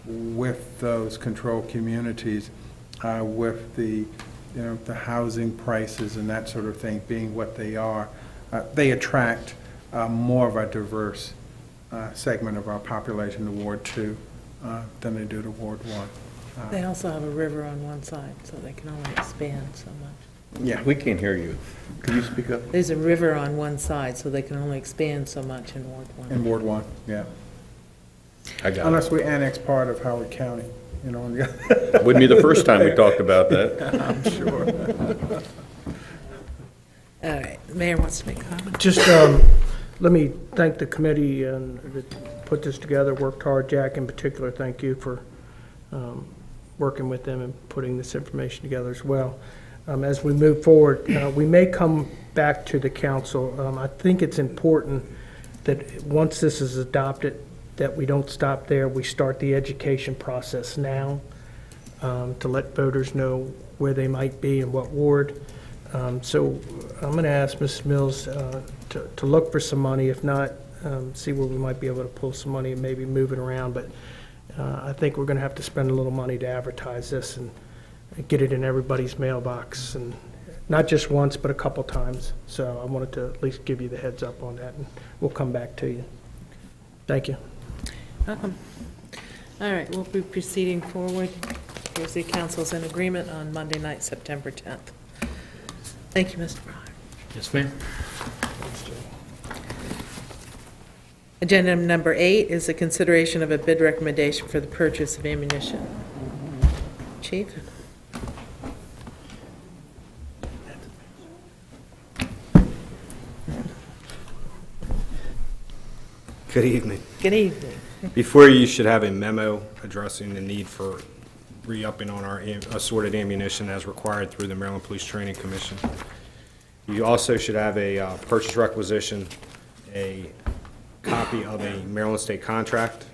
with those control communities, with the housing prices and that sort of thing being what they are, they attract more of a diverse segment of our population to Ward 2 than they do to Ward 1.
They also have a river on one side, so they can only expand so much.
Yeah, we can't hear you. Could you speak up?
There's a river on one side, so they can only expand so much in Ward 1.
In Ward 1, yeah.
I got
Unless we annex part of Howard County, on the
it. Wouldn't be the first time we talked about that.
I'm sure.
All right, the mayor wants to make a comment.
Just let me thank the committee that put this together, worked hard. Jack in particular, thank you for working with them and putting this information together as well. As we move forward, we may come back to the council. I think it's important that once this is adopted, that we don't stop there. We start the education process now to let voters know where they might be and what ward. So I'm going to ask Ms. Mills to look for some money. If not, see where we might be able to pull some money and maybe move it around. But I think we're going to have to spend a little money to advertise this and get it in everybody's mailbox, and not just once, but a couple times. So I wanted to at least give you the heads up on that, and we'll come back to you. Thank you.
Welcome. All right, we'll be proceeding forward. You'll see council's in agreement on Monday night, September 10th. Thank you, Mr. Pryor.
Yes, ma'am.
Agenda number 8 is the consideration of a bid recommendation for the purchase of ammunition. Chief?
Good evening.
Good evening.
Before you should have a memo addressing the need for re-upping on our assorted ammunition as required through the Maryland Police Training Commission. You also should have a purchase requisition, a copy of a Maryland State contract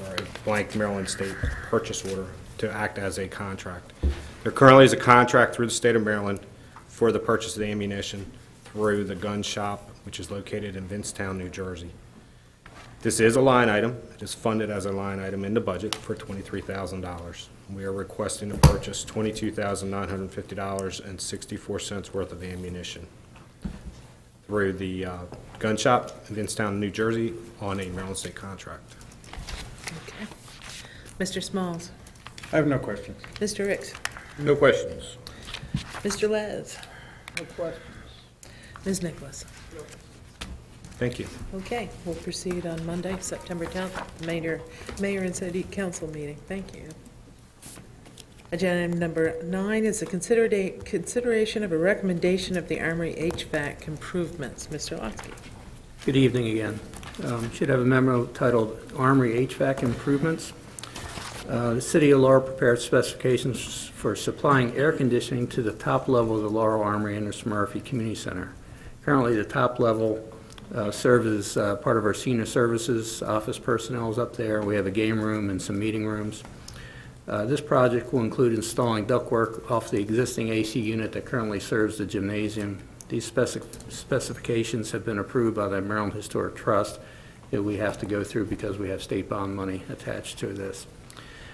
or a blank Maryland State purchase order to act as a contract. There currently is a contract through the state of Maryland for the purchase of the ammunition through the gun shop, which is located in Vincetown, New Jersey. This is a line item. It is funded as a line item in the budget for $23,000. We are requesting to purchase $22,950.64 worth of ammunition through the gun shop in Vincetown, New Jersey on a Maryland State contract.
Okay. Mr. Smalls?
I have no questions.
Mr. Ricks?
No questions.
Mr. Les?
No questions.
Ms. Nicholas?
Thank you.
Okay, we'll proceed on Monday, September 10th, Mayor and City Council meeting. Thank you. Agenda item number 9 is a consideration of a recommendation of the Armory HVAC improvements. Mr. Lotsky.
Good evening again. Should have a memo titled Armory HVAC Improvements. The City of Laurel prepared specifications for supplying air conditioning to the top level of the Laurel Armory Anderson Murphy Community Center. Currently, the top level serves as part of our senior services. Office personnel is up there. We have a game room and some meeting rooms. This project will include installing ductwork off the existing AC unit that currently serves the gymnasium. These specifications have been approved by the Maryland Historic Trust that we have to go through because we have state bond money attached to this.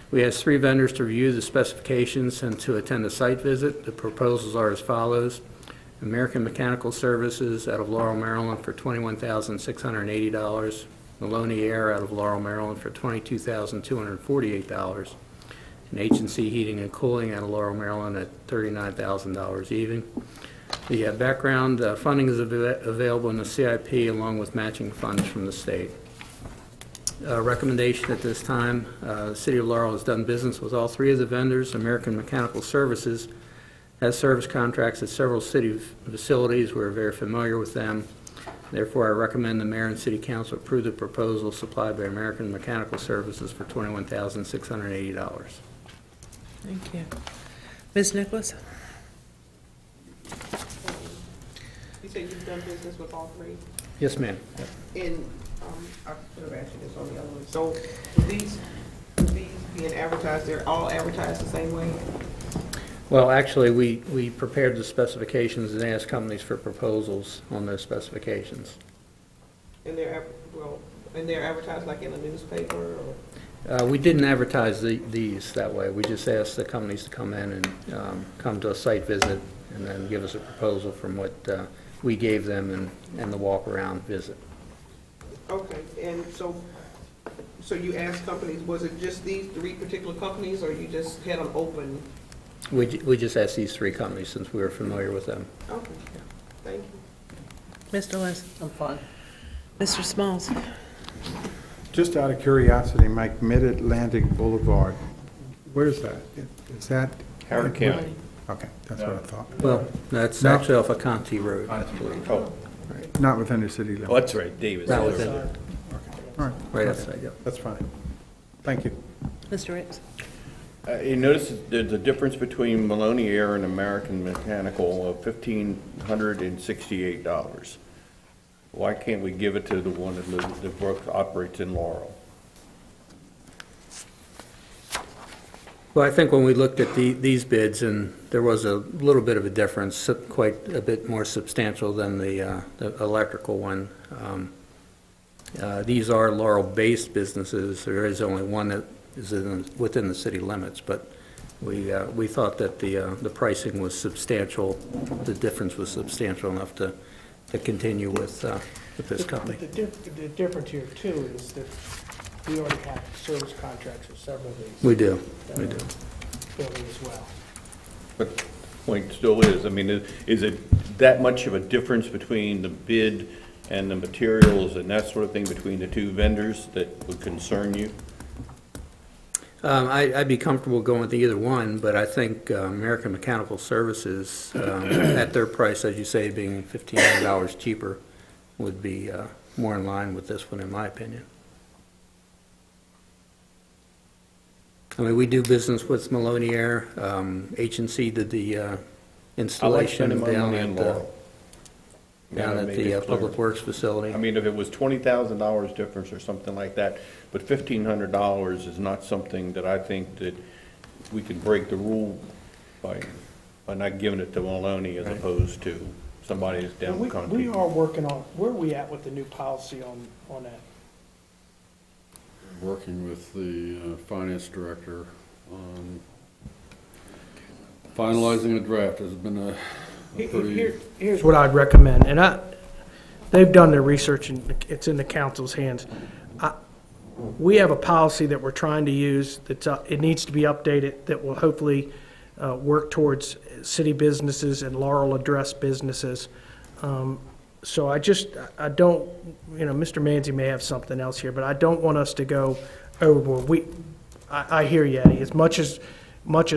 We asked 3 vendors to review the specifications and to attend a site visit. The proposals are as follows. American Mechanical Services out of Laurel, Maryland for $21,680. Maloney Air out of Laurel, Maryland for $22,248. And H&C Heating and Cooling out of Laurel, Maryland at $39,000 even. The background funding is available in the CIP along with matching funds from the state. Recommendation at this time, the City of Laurel has done business with all 3 of the vendors. American Mechanical Services has service contracts at several city facilities. We're very familiar with them. Therefore, I recommend the Mayor and City Council approve the proposal supplied by American Mechanical Services for $21,680.
Thank you. Ms. Nicholas?
You said you've done business with all 3?
Yes, ma'am.
And I could have asked you this on the other one. So these being advertised, they're all advertised the same way?
Well, actually, we prepared the specifications and asked companies for proposals on those specifications.
And they're advertised like in a newspaper or?
We didn't advertise these that way. We just asked the companies to come in and come to a site visit and then give us a proposal from what we gave them and the walk-around visit.
Okay, and so you asked companies, was it just these 3 particular companies or you just had them open?
We just asked these 3 companies since we were familiar with them.
Okay, thank you.
Mr. Les?
I'm fine.
Mr. Smalls?
Just out of curiosity, Mike, Mid-Atlantic Boulevard, where's that? Is that?
Howard County.
Okay, that's what I thought.
Well, that's
No.
actually off of Conti Road.
Oh,
Not within the city limits.
that's right, Davis.
Not within,
All right,
right outside, yep.
that's fine. Thank you.
Mr. Ricks?
You notice there's a difference between Maloney Air and American Mechanical of $1,568. Why can't we give it to the one that operates in Laurel?
Well, I think when we looked at these bids, and there was a little bit of a difference, quite a bit more substantial than the electrical one. These are Laurel-based businesses. There is only one that is within the city limits, but we thought that the pricing was substantial. The difference was substantial enough to continue with this company.
The difference here too is that we already have service contracts with several of these.
We do.
Building as well.
But the point still is, I mean, is it that much of a difference between the bid and the materials and that sort of thing between the 2 vendors that would concern you?
I'd be comfortable going with either one, but I think American Mechanical Services, at their price, as you say, being $1,500 cheaper, would be more in line with this one, in my opinion. I mean, we do business with Maloney Air. H&C did the installation
spending my
down
money in
at
Laurel.
down
Yeah,
at
make it
the
clear.
Public Works facility.
I mean, if it was $20,000 difference or something like that, but $1,500 is not something that I think that we can break the rule by not giving it to Maloney as opposed to somebody that's down the
We
country.
are working on, where are we at with the new policy on that?
Working with the finance director on finalizing a draft. Has been a pretty,
Here's what I'd recommend, and they've done their research and it's in the council's hands. We have a policy that we're trying to use it needs to be updated, that will hopefully work towards city businesses and Laurel address businesses. So I don't, Mr. Manzi may have something else here, but I don't want us to go overboard. I hear you, Eddie. As much as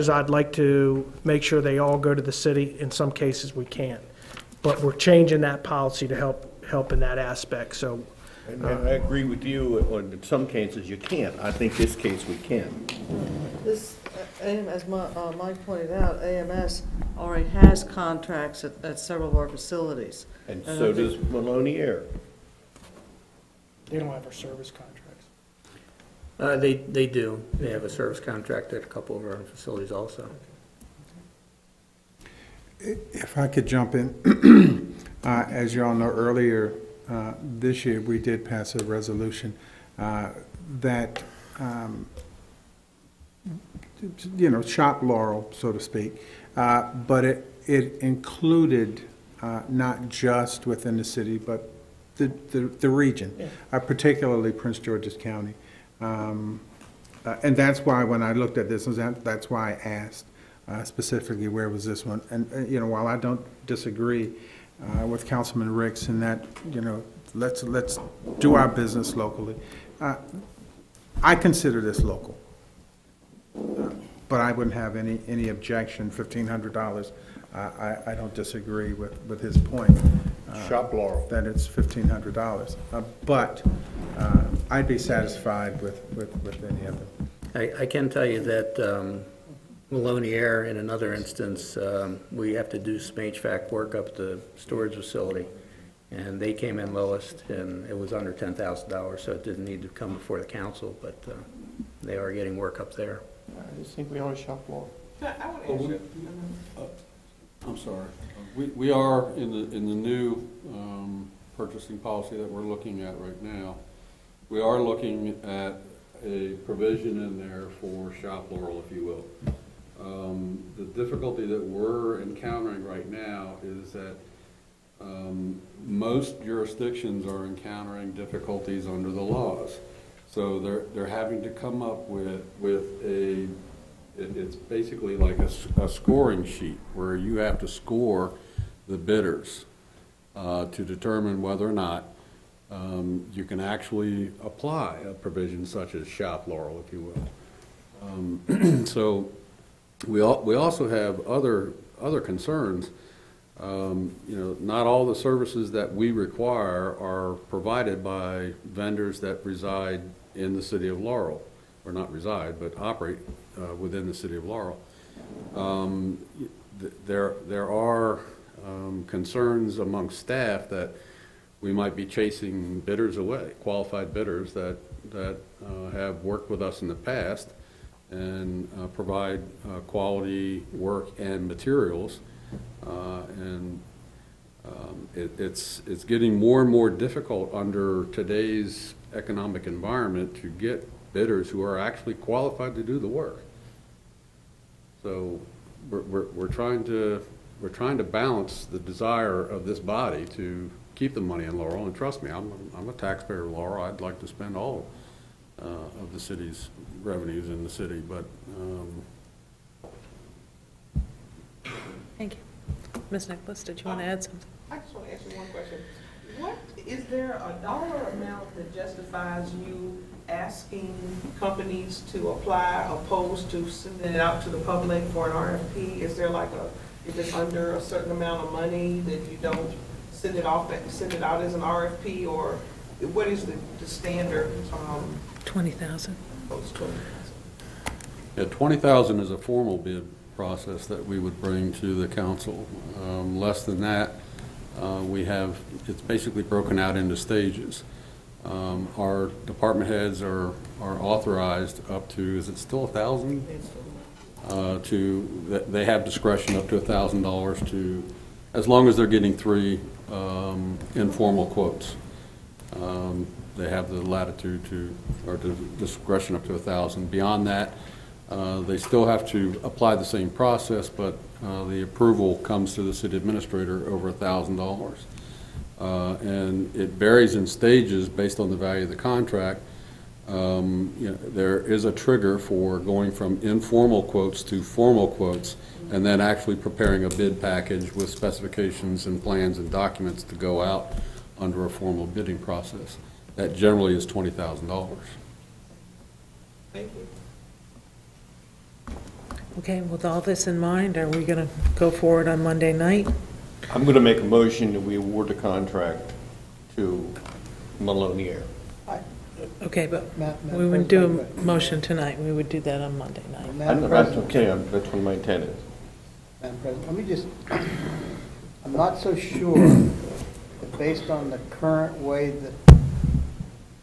I'd like to make sure they all go to the city, in some cases we can't. But we're changing that policy to help in that aspect, so.
And I agree with you, in some cases you can't. I think this case we can.
This, as Mike pointed out, AMS already has contracts at several of our facilities.
And so does Maloney Air.
They don't have our service contracts.
They do. They have a service contract at a couple of our facilities also.
If I could jump in, as you all know, earlier this year, we did pass a resolution that, shop Laurel, so to speak, but it included not just within the city, but the region, particularly Prince George's County. And that's why when I looked at this, that's why I asked specifically where was this one. And while I don't disagree with Councilman Ricks in that, let's do our business locally, I consider this local. But I wouldn't have any objection. $1,500. I don't disagree with his point.
Shop Laurel.
That it's $1,500. But I'd be satisfied with any of them.
I can tell you that Maloney Air, in another instance, we have to do some HVAC work up at the storage facility, and they came in lowest, and it was under $10,000, so it didn't need to come before the council, but they are getting work up there.
I just think we ought to shop Laurel. I want to answer.
I'm sorry. We are in the new purchasing policy that we're looking at right now. We are looking at a provision in there for shop Laurel, if you will. The difficulty that we're encountering right now is that most jurisdictions are encountering difficulties under the laws. So they're having to come up with it's basically like a scoring sheet where you have to score the bidders to determine whether or not you can actually apply a provision such as shop Laurel, if you will. So we also have other concerns. Not all the services that we require are provided by vendors that reside in the city of Laurel, or not reside, but operate within the city of Laurel. There are concerns among staff that we might be chasing bidders away, qualified bidders that have worked with us in the past and provide quality work and materials. It's getting more and more difficult under today's economic environment to get bidders who are actually qualified to do the work. So we're trying to balance the desire of this body to keep the money in Laurel, and trust me, I'm a taxpayer of Laurel. I'd like to spend all of the city's revenues in the city, but
Thank you. Ms. Nicholas, did you want to add something?
I just want to ask you one question. Is there a dollar amount that justifies you asking companies to apply opposed to sending it out to the public for an RFP? Is there if it's under a certain amount of money that you don't send it out as an RFP, or what is the standard?
20,000.
yeah, 20,000 is a formal bid process that we would bring to the council. Less than that, It's basically broken out into stages. Our department heads are authorized up to, is it still 1,000? They have discretion up to $1,000 to, as long as they're getting 3 informal quotes. They have the latitude to, or the discretion up to 1,000. Beyond that, they still have to apply the same process, but the approval comes to the city administrator over $1,000. And it varies in stages based on the value of the contract. There is a trigger for going from informal quotes to formal quotes, and then actually preparing a bid package with specifications and plans and documents to go out under a formal bidding process. That generally is $20,000.
Thank you.
Okay, with all this in mind, are we going to go forward on Monday night?
I'm going to make a motion that we award the contract to Maloney Air.
Okay, but
Madam
we wouldn't do
President,
a motion tonight. We would do that on Monday night.
Madam
That's
President,
okay, that's what my intent is.
Madam President, let me just, I'm not so sure that based on the current way that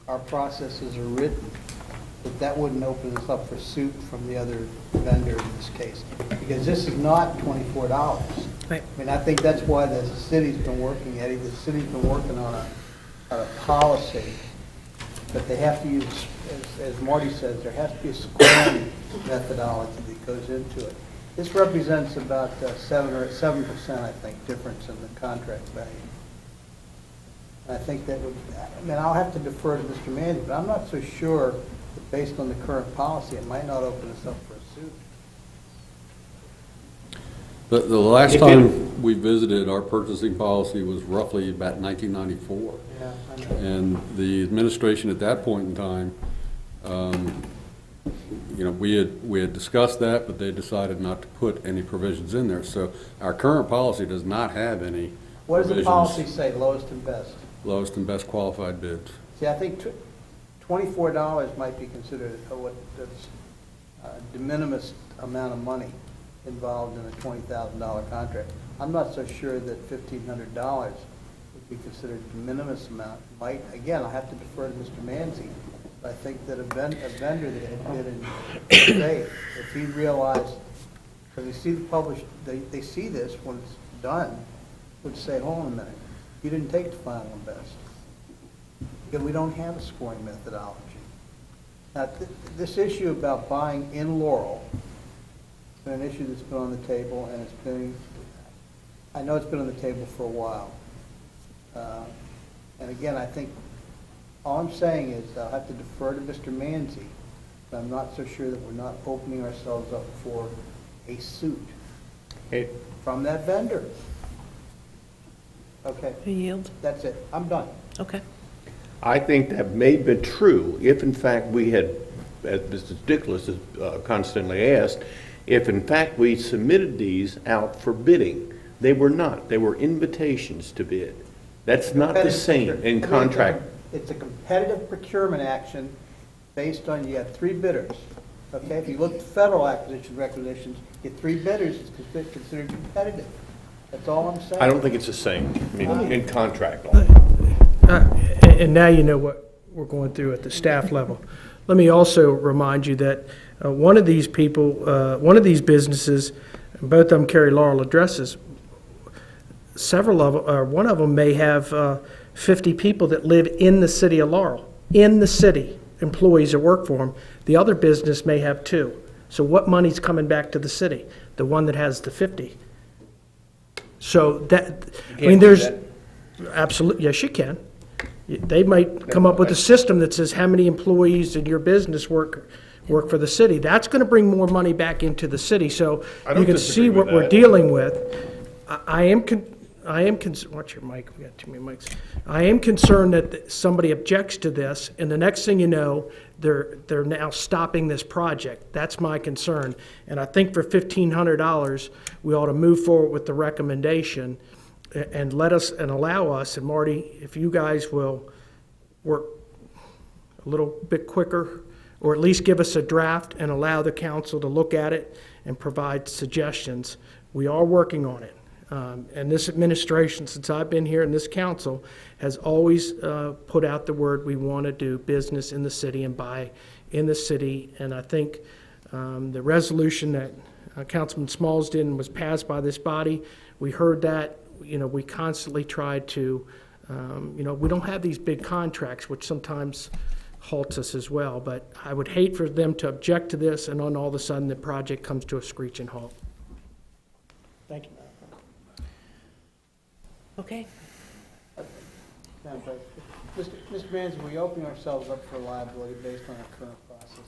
our processes are written, that wouldn't open us up for suit from the other vendor in this case. Because this is not $24.
Right.
I mean, I think that's why the city's been working, Eddie, the city's been working on a policy, but they have to use, as Marty says, there has to be a scoring methodology that goes into it. This represents about 7%, I think, difference in the contract value. And I think that would, I mean, I'll have to defer to Mr. Mandy, but I'm not so sure that based on the current policy, it might not open us up for a suit.
The last time we visited, our purchasing policy was roughly about 1994.
Yeah, I know.
And the administration at that point in time, we had discussed that, but they decided not to put any provisions in there. So our current policy does not have any
What does the
provisions.
policy say, lowest and best?
Lowest and best qualified bids.
See, I think $24 might be considered a de minimis amount of money involved in a $20,000 contract. I'm not so sure that $1,500 would be considered a de minimis amount. Might, again, I have to defer to Mr. Manzi. I think that a vendor that had bid in today, if he realized, because they see the published, they see this when it's done, would say, hold on a minute, you didn't take the final and best. Because we don't have a scoring methodology. Now, this issue about buying in Laurel has been an issue that's been on the table, and it's been, I know it's been on the table for a while. And again, I think, all I'm saying is I'll have to defer to Mr. Manzi, but I'm not so sure that we're not opening ourselves up for a suit from that vendor. Okay,
A yield?
that's it. I'm done.
Okay.
I think that may have been true if in fact we had, as Mr. Dickless has constantly asked, if in fact we submitted these out for bidding. They were not. They were invitations to bid. That's not the same in contract.
It's a competitive procurement action based on, you have 3 bidders. Okay, if you look at federal acquisition requisitions, you get 3 bidders, it's considered competitive. That's all I'm saying.
I don't think it's the same, I mean, in contract law.
And now you know what we're going through at the staff level. Let me also remind you that one of these people, one of these businesses, and both of them carry Laurel addresses, several of them, one of them may have 50 people that live in the city of Laurel, in the city, employees that work for them. The other business may have 2. So what money's coming back to the city? The one that has the 50. So that, I mean, there's, absolutely, yes, you can. They might come up with a system that says how many employees in your business work for the city. That's going to bring more money back into the city. So you can see what we're dealing with. I am watch your mic, we got too many mics. I am concerned that somebody objects to this, and the next thing you know, they're now stopping this project. That's my concern. And I think for $1,500, we ought to move forward with the recommendation and allow us, and Marty, if you guys will work a little bit quicker, or at least give us a draft and allow the council to look at it and provide suggestions. We are working on it. And this administration, since I've been here in this council, has always put out the word, we want to do business in the city and buy in the city. And I think the resolution that Councilman Smalls did and was passed by this body, we heard that. We constantly tried to, we don't have these big contracts, which sometimes halts us as well. But I would hate for them to object to this and then all of a sudden the project comes to a screeching halt. Thank you.
Okay.
Madam President, Mr. Manzi, we open ourselves up for liability based on our current processes?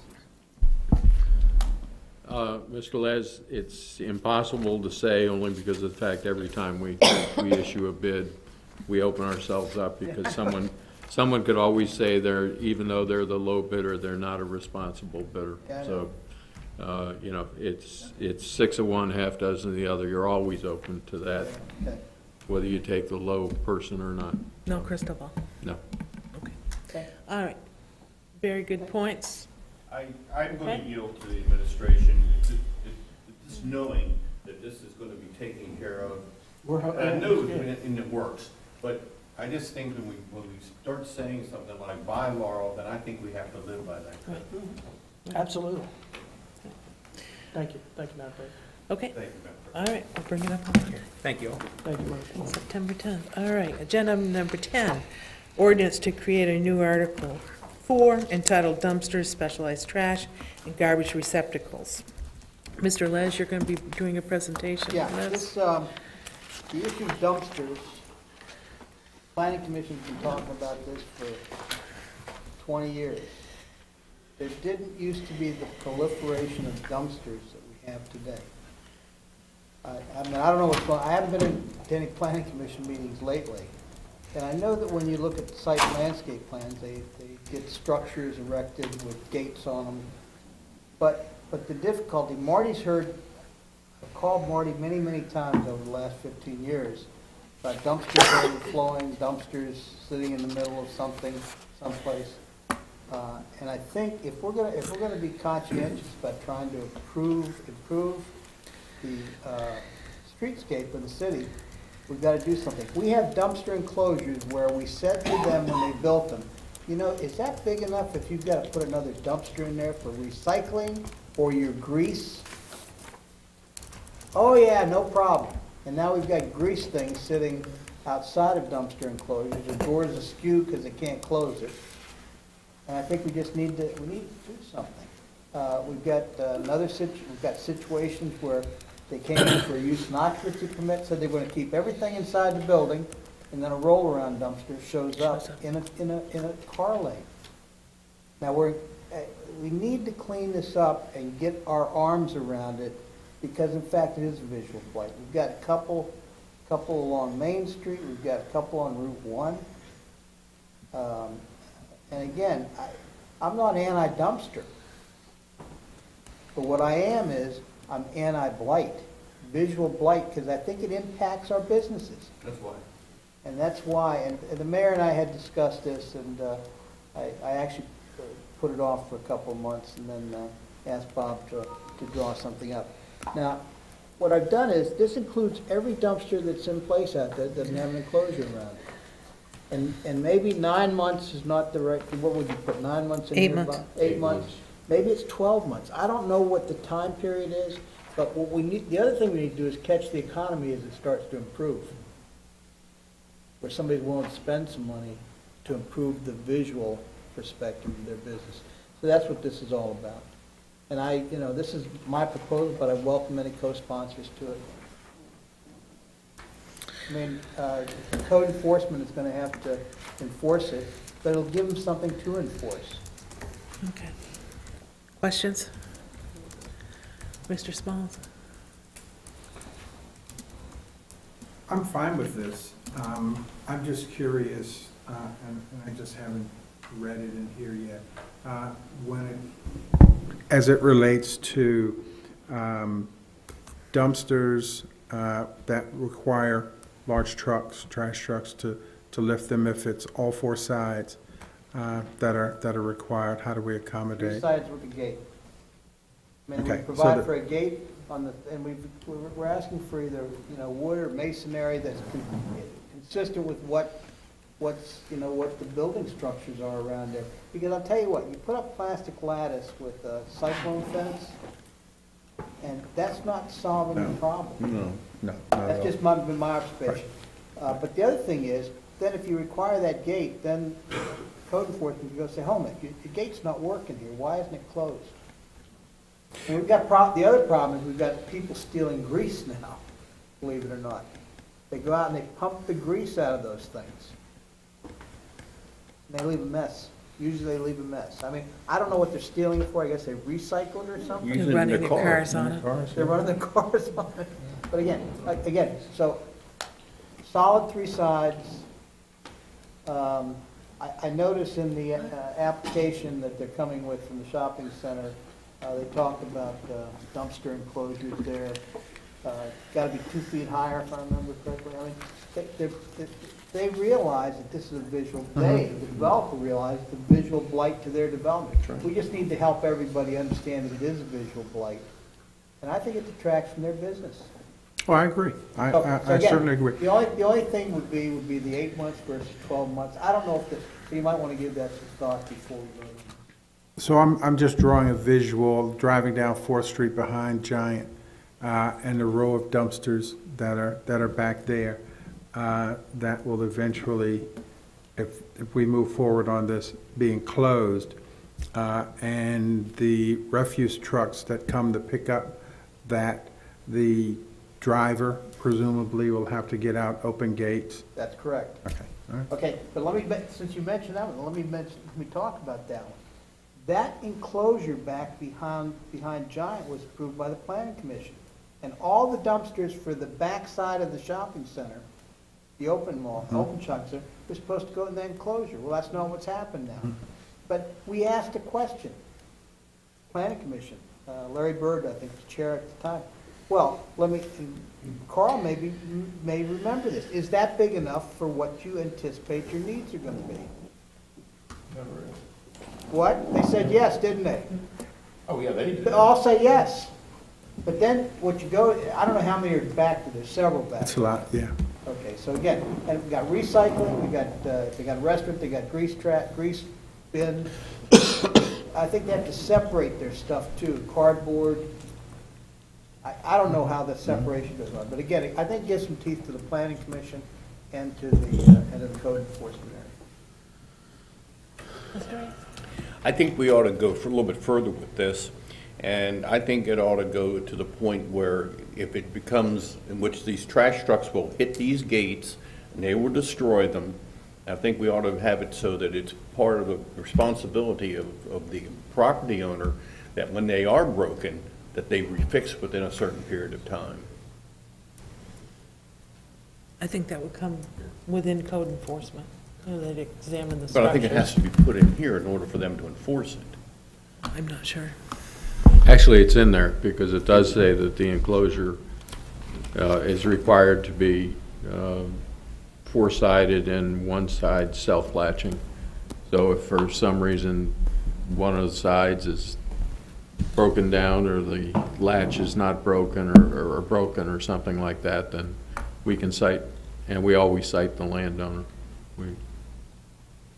Mr. Les, it's impossible to say only because of the fact every time we issue a bid, we open ourselves up because someone could always say even though they're the low bidder, they're not a responsible bidder. So, it's 6 of one, half dozen of the other. You're always open to that, whether you take the low person or not.
No crystal ball.
No.
Okay. All right. Very good points.
I'm going to yield to the administration, just knowing that this is going to be taken care of. I know it's in the works, but I just think when we start saying something like buy Laurel, then I think we have to live by that.
Right.
Absolutely. Thank you. Thank you, Madam President.
Okay.
Thank you, Madam President.
All right, we'll bring it up on here.
Thank you all.
Thank you, Marshall.
September 10th. All right, agenda number 10, ordinance to create a new article 4 entitled dumpsters, specialized trash, and garbage receptacles. Mr. Les, you're going to be doing a presentation
Yeah,
on this?
the issue of dumpsters, Planning Commission's been talking about this for 20 years. There didn't used to be the proliferation of dumpsters that we have today. I mean, I don't know what's going on. I haven't been to any Planning Commission meetings lately. And I know that when you look at the site landscape plans, they get structures erected with gates on them. But the difficulty, Marty's heard, I've called Marty many, many times over the last 15 years about dumpsters overflowing, dumpsters sitting in the middle of something, someplace. And I think if we're gonna be conscientious about trying to improve the streetscape of the city, we've got to do something. We have dumpster enclosures where we said to them when they built them, is that big enough if you've got to put another dumpster in there for recycling or your grease? Oh yeah, no problem. And now we've got grease things sitting outside of dumpster enclosures. The door's askew because they can't close it. And I think we just need to do something. We've got situations where they came in for a use and occupancy permit, said they were going to keep everything inside the building, and then a roll-around dumpster shows up in a car lane. Now we need to clean this up and get our arms around it, because in fact it is a visual blight. We've got a couple along Main Street. We've got a couple on Route 1. And again, I'm not anti-dumpster, but what I am is I'm anti-blight, visual blight, because I think it impacts our businesses.
That's why.
And that's why, and the mayor and I had discussed this, and I actually put it off for a couple of months and then asked Bob to draw something up. Now, what I've done is, this includes every dumpster that's in place out there that doesn't have an enclosure around it. And maybe 9 months is not the right, what would you put, 9 months in
8
here,
months.
Bob? 8 months. Maybe it's 12 months. I don't know what the time period is, but what we need, the other thing we need to do is catch the economy as it starts to improve, where somebody's willing to spend some money to improve the visual perspective of their business. So that's what this is all about. And this is my proposal, but I welcome any co-sponsors to it. I mean, code enforcement is going to have to enforce it, but it'll give them something to enforce.
Okay. Questions? Mr. Smalls?
I'm fine with this. I'm just curious, and I just haven't read it in here yet. As it relates to dumpsters that require large trucks, trash trucks, to lift them, if it's all 4 sides that are required, how do we
3
accommodate?
sides with a gate. I mean, we
Okay, so
provide
the-
for a gate on the, and we're asking for either, you know, wood or masonry that's consistent with what's, you know, what the building structures are around there. Because I'll tell you what, you put up plastic lattice with a cyclone fence, and that's not solving the problem.
No.
That's just my observation. But the other thing is, then if you require that gate, then code enforcement can go say, hold on, your gate's not working here, why isn't it closed? And we've got, the other problem is we've got people stealing grease now, believe it or not. They go out and they pump the grease out of those things. And they leave a mess. Usually they leave a mess. I mean, I don't know what they're stealing it for, I guess they recycled it or something.
Using
They're running
the
their cars on it.
They're running their cars on it. But again, so solid three sides. I notice in the application that they're coming with from the shopping center, they talked about dumpster enclosures there. Got to be 2 feet higher, if I remember correctly. I mean, they realize that this is a visual, the developer realizes the visual blight to their development.
Right.
We just need to help everybody understand that it is a visual blight. And I think it detracts from their business.
Oh, I agree. I
again,
certainly agree.
The only thing would be the 8 months versus 12 months. I don't know if this, so you might want to give that some thought before we vote.
So I'm just drawing a visual, driving down 4th Street behind Giant, and the row of dumpsters that are back there, that will eventually, if we move forward on this, being closed, and the refuse trucks that come to pick up that, the driver presumably will have to get out open gates.
That's correct.
Okay. All right.
Okay, but let me, since you mentioned that one, let me talk about that one. That enclosure back behind Giant was approved by the Planning Commission. And all the dumpsters for the back side of the shopping center, the open mall, open shopping center, were supposed to go in the enclosure. Well, that's not what's happened now. But we asked a question. Planning Commission, Larry Bird, I think, was chair at the time. Well, Carl may remember this. Is that big enough for what you anticipate your needs are going to be? What? They said yes, didn't they?
Oh, yeah, they did.
They all say yes. But then what you go, I don't know how many are back there. There's several back.
That's a lot, yeah.
Okay, so again, and we got recycling, they got a restaurant, they got grease bin. I think they have to separate their stuff too, cardboard. I don't know how the separation goes on, but again, I think it gives some teeth to the Planning Commission and to the code enforcement area.
I think we ought to go for a little bit further with this, and I think it ought to go to the point where if it becomes, in which these trash trucks will hit these gates and they will destroy them, I think we ought to have it so that it's part of the responsibility of the property owner that when they are broken, that they refix within a certain period of time.
I think that would come within code enforcement. You know, they'd examine the structures.
But I think it has to be put in here in order for them to enforce it.
I'm not sure.
Actually, it's in there because it does say that the enclosure is required to be four-sided and one side self-latching. So if for some reason one of the sides is broken down or the latch is not broken or broken or something like that, then we can cite, and we always cite the landowner. We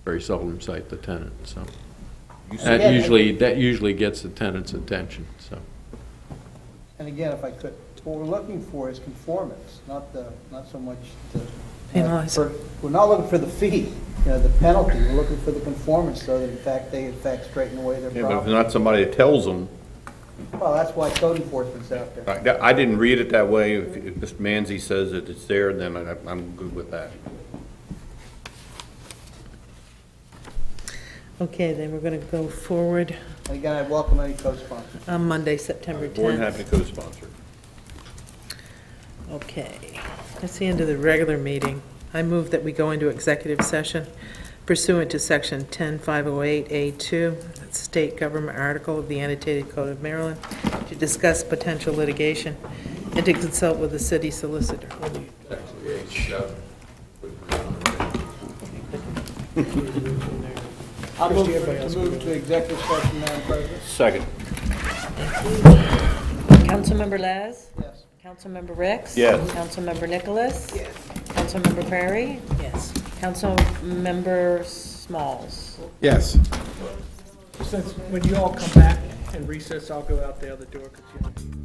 very seldom cite the tenant, so. That usually gets the tenant's attention, so.
And again, if I could, what we're looking for is conformance, not so much the.
Penalize.
We're not looking for the fee, the penalty. We're looking for the conformance so that they straighten away their
Yeah, but if
problem.
not somebody that tells them,
Well, that's why code enforcement's out there.
I didn't read it that way. If Mr. Manzi says that it's there, then I'm good with that.
Okay, then we're going to go forward
And again, I welcome any co-sponsors.
on Monday, September 10th.
More than happy to co-sponsor.
Okay, that's the end of the regular meeting. I move that we go into executive session pursuant to Section 10508A2, that's state government article of the annotated Code of Maryland, to discuss potential litigation and to consult with the city solicitor.
I'll move to executive session, Madam President.
Second.
Councilmember Les?
Yes.
Councilmember Ricks?
Yes.
Councilmember Nicholas?
Yes.
Councilmember Prairie?
Yes.
Councilmember Smalls?
Yes.
Since when you all come back and recess, I'll go out the other door, 'cause you